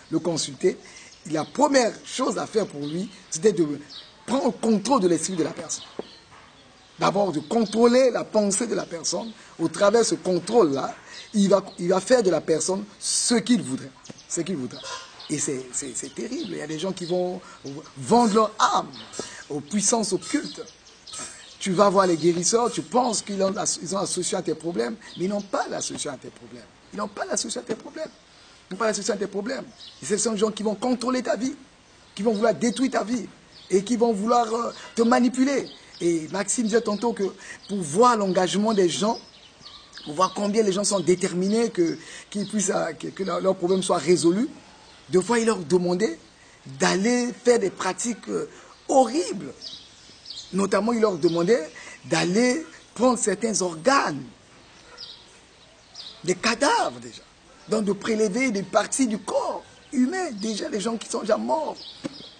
le consulter, la première chose à faire pour lui, c'était de prendre contrôle de l'esprit de la personne. D'abord de contrôler la pensée de la personne. Au travers de ce contrôle-là, il va faire de la personne ce qu'il voudrait. Ce qu'il voudrait. Et c'est terrible. Il y a des gens qui vont vendre leur âme aux puissances occultes. Tu vas voir les guérisseurs, tu penses qu'ils ont la solution à tes problèmes, mais ils n'ont pas la solution à tes problèmes. Ils n'ont pas la solution à tes problèmes. Ils n'ont pas la solution à tes problèmes. Et ce sont des gens qui vont contrôler ta vie, qui vont vouloir détruire ta vie et qui vont vouloir te manipuler. Et Maxime disait tantôt que pour voir l'engagement des gens, pour voir combien les gens sont déterminés, que leurs problèmes soient résolus, deux fois il leur demandait d'aller faire des pratiques horribles. Notamment, il leur demandait d'aller prendre certains organes, des cadavres déjà, donc de prélever des parties du corps humain, déjà les gens qui sont déjà morts,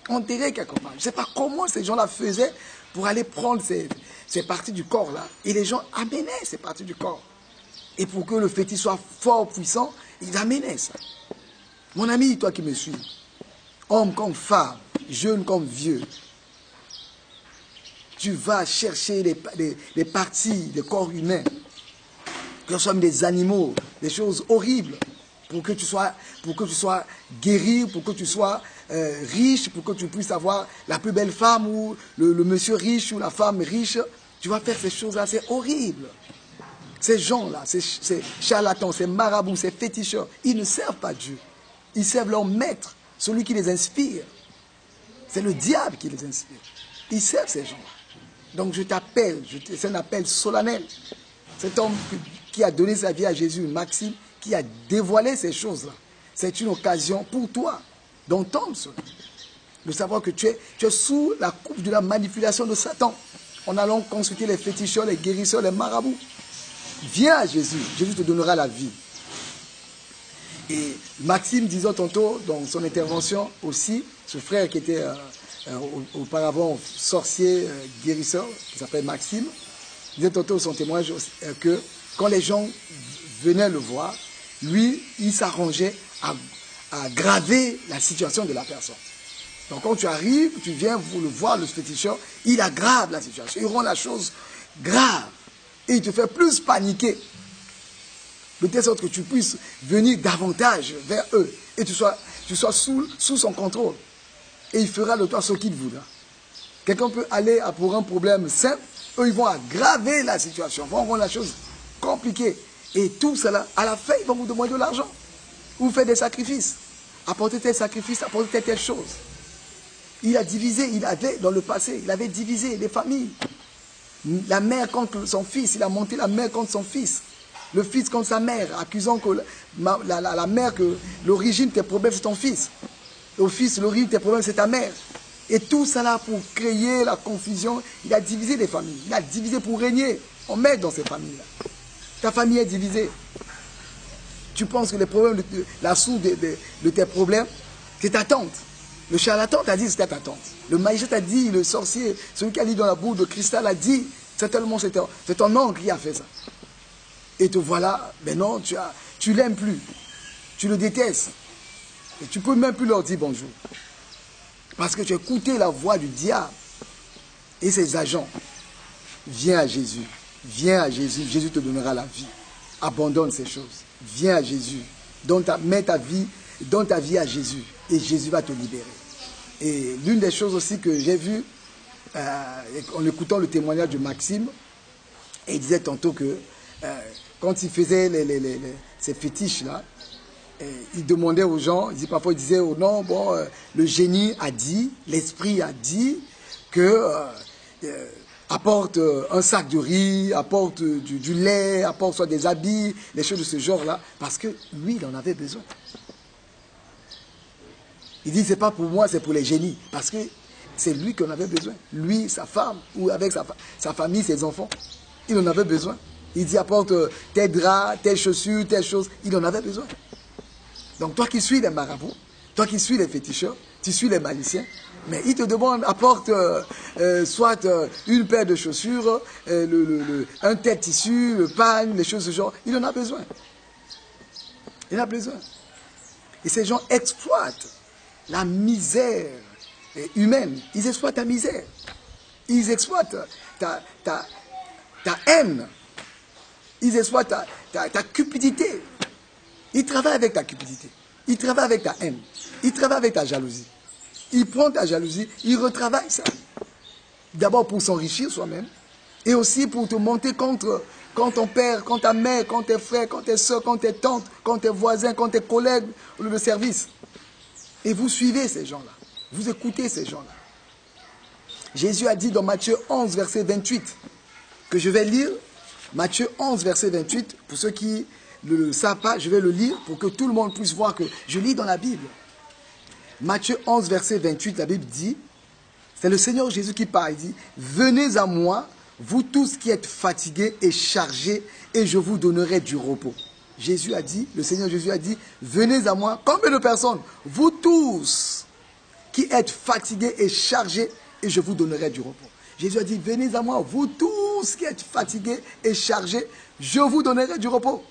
enterrés quelque part. Je ne sais pas comment ces gens-là faisaient pour aller prendre ces parties du corps-là. Et les gens amenaient ces parties du corps. Et pour que le fétiche soit fort, puissant, ils amenaient ça. Mon ami, toi qui me suis, homme comme femme, jeune comme vieux, tu vas chercher les parties des corps humains, que ce soit des animaux, des choses horribles, pour que tu sois guéri, pour que tu sois riche, pour que tu puisses avoir la plus belle femme ou le monsieur riche ou la femme riche. Tu vas faire ces choses-là, c'est horrible. Ces gens-là, ces charlatans, ces marabouts, ces féticheurs, ils ne servent pas Dieu. Ils servent leur maître, celui qui les inspire. C'est le diable qui les inspire. Ils servent ces gens-là. Donc je t'appelle, c'est un appel solennel. Cet homme qui a donné sa vie à Jésus, Maxime, qui a dévoilé ces choses-là, c'est une occasion pour toi d'entendre cela. De savoir que tu es sous la coupe de la manipulation de Satan. En allant consulter les féticheurs, les guérisseurs, les marabouts. Viens à Jésus, Jésus te donnera la vie. Et Maxime disait tantôt dans son intervention aussi, ce frère qui était auparavant sorcier, guérisseur, qui s'appelle Maxime, disait tantôt son témoignage que quand les gens venaient le voir, lui, il s'arrangeait à aggraver la situation de la personne. Donc quand tu arrives, tu viens le voir, le féticheur, il aggrave la situation, il rend la chose grave. Et il te fait plus paniquer. De telle sorte que tu puisses venir davantage vers eux. Et tu sois sous son contrôle. Et il fera de toi ce qu'il voudra. Quelqu'un peut aller pour un problème simple. Eux, ils vont aggraver la situation. Ils vont rendre la chose compliquée. Et tout cela, à la fin, ils vont vous demander de l'argent. Vous faites des sacrifices. Apportez tel sacrifice, apportez telle chose. Il a divisé, dans le passé, il avait divisé les familles. La mère contre son fils, il a monté la mère contre son fils. Le fils contre sa mère, accusant que la mère que l'origine de tes problèmes c'est ton fils. Le fils, l'origine de tes problèmes c'est ta mère. Et tout cela pour créer la confusion. Il a divisé les familles. Il a divisé pour régner. On met dans ces familles-là. Ta famille est divisée. Tu penses que les problèmes, la source de tes problèmes, c'est ta tante. Le charlatan t'a dit c'était ta tante. Le magicien t'a dit, le sorcier, celui qui a dit dans la boule de cristal a dit, c'est ton oncle qui a fait ça. Et te voilà, mais non, tu l'aimes plus. Tu le détestes. Et tu ne peux même plus leur dire bonjour. Parce que tu as écouté la voix du diable et ses agents. Viens à Jésus. Viens à Jésus. Jésus te donnera la vie. Abandonne ces choses. Viens à Jésus. Donne ta vie à Jésus. Et Jésus va te libérer. Et l'une des choses aussi que j'ai vues, en écoutant le témoignage de Maxime, et il disait tantôt que quand il faisait ces fétiches-là, il demandait aux gens, parfois il disait, oh non, bon, le génie a dit, l'esprit a dit que apporte un sac de riz, apporte du lait, apporte soit des habits, des choses de ce genre-là, parce que lui, il en avait besoin. Il dit, c'est pas pour moi, c'est pour les génies. Parce que c'est lui qui en avait besoin. Lui, sa femme, ou avec sa famille, ses enfants. Il en avait besoin. Il dit, apporte tel drap, telle chaussure, telle chose. Il en avait besoin. Donc toi qui suis les marabouts, toi qui suis les féticheurs, tu suis les magiciens, mais il te demande, apporte soit une paire de chaussures, un tel tissu, le pain, les choses de ce genre. Il en a besoin. Il en a besoin. Et ces gens exploitent la misère humaine. Ils exploitent ta misère. Ils exploitent ta haine. Ils exploitent ta cupidité. Ils travaillent avec ta cupidité. Ils travaillent avec ta haine. Ils travaillent avec ta jalousie. Ils prennent ta jalousie, ils retravaillent ça. D'abord pour s'enrichir soi-même. Et aussi pour te monter contre quand ton père, quand ta mère, quand tes frères, quand tes soeurs, quand tes tantes, quand tes voisins, quand tes collègues au lieu de service. Et vous suivez ces gens-là. Vous écoutez ces gens-là. Jésus a dit dans Matthieu 11, verset 28, que je vais lire. Matthieu 11, verset 28, pour ceux qui ne le savent pas, je vais le lire pour que tout le monde puisse voir que je lis dans la Bible. Matthieu 11, verset 28, la Bible dit, c'est le Seigneur Jésus qui parle, il dit, « Venez à moi, vous tous qui êtes fatigués et chargés, et je vous donnerai du repos. » Jésus a dit, le Seigneur Jésus a dit, « Venez à moi, combien de personnes? Vous tous qui êtes fatigués et chargés, et je vous donnerai du repos. » Jésus a dit, « Venez à moi, vous tous qui êtes fatigués et chargés, je vous donnerai du repos. »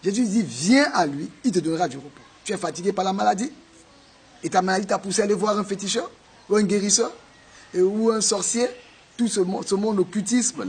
Jésus dit, viens à lui, il te donnera du repos. Tu es fatigué par la maladie, et ta maladie t'a poussé à aller voir un féticheur, ou un guérisseur, ou un sorcier, tout ce monde occultisme,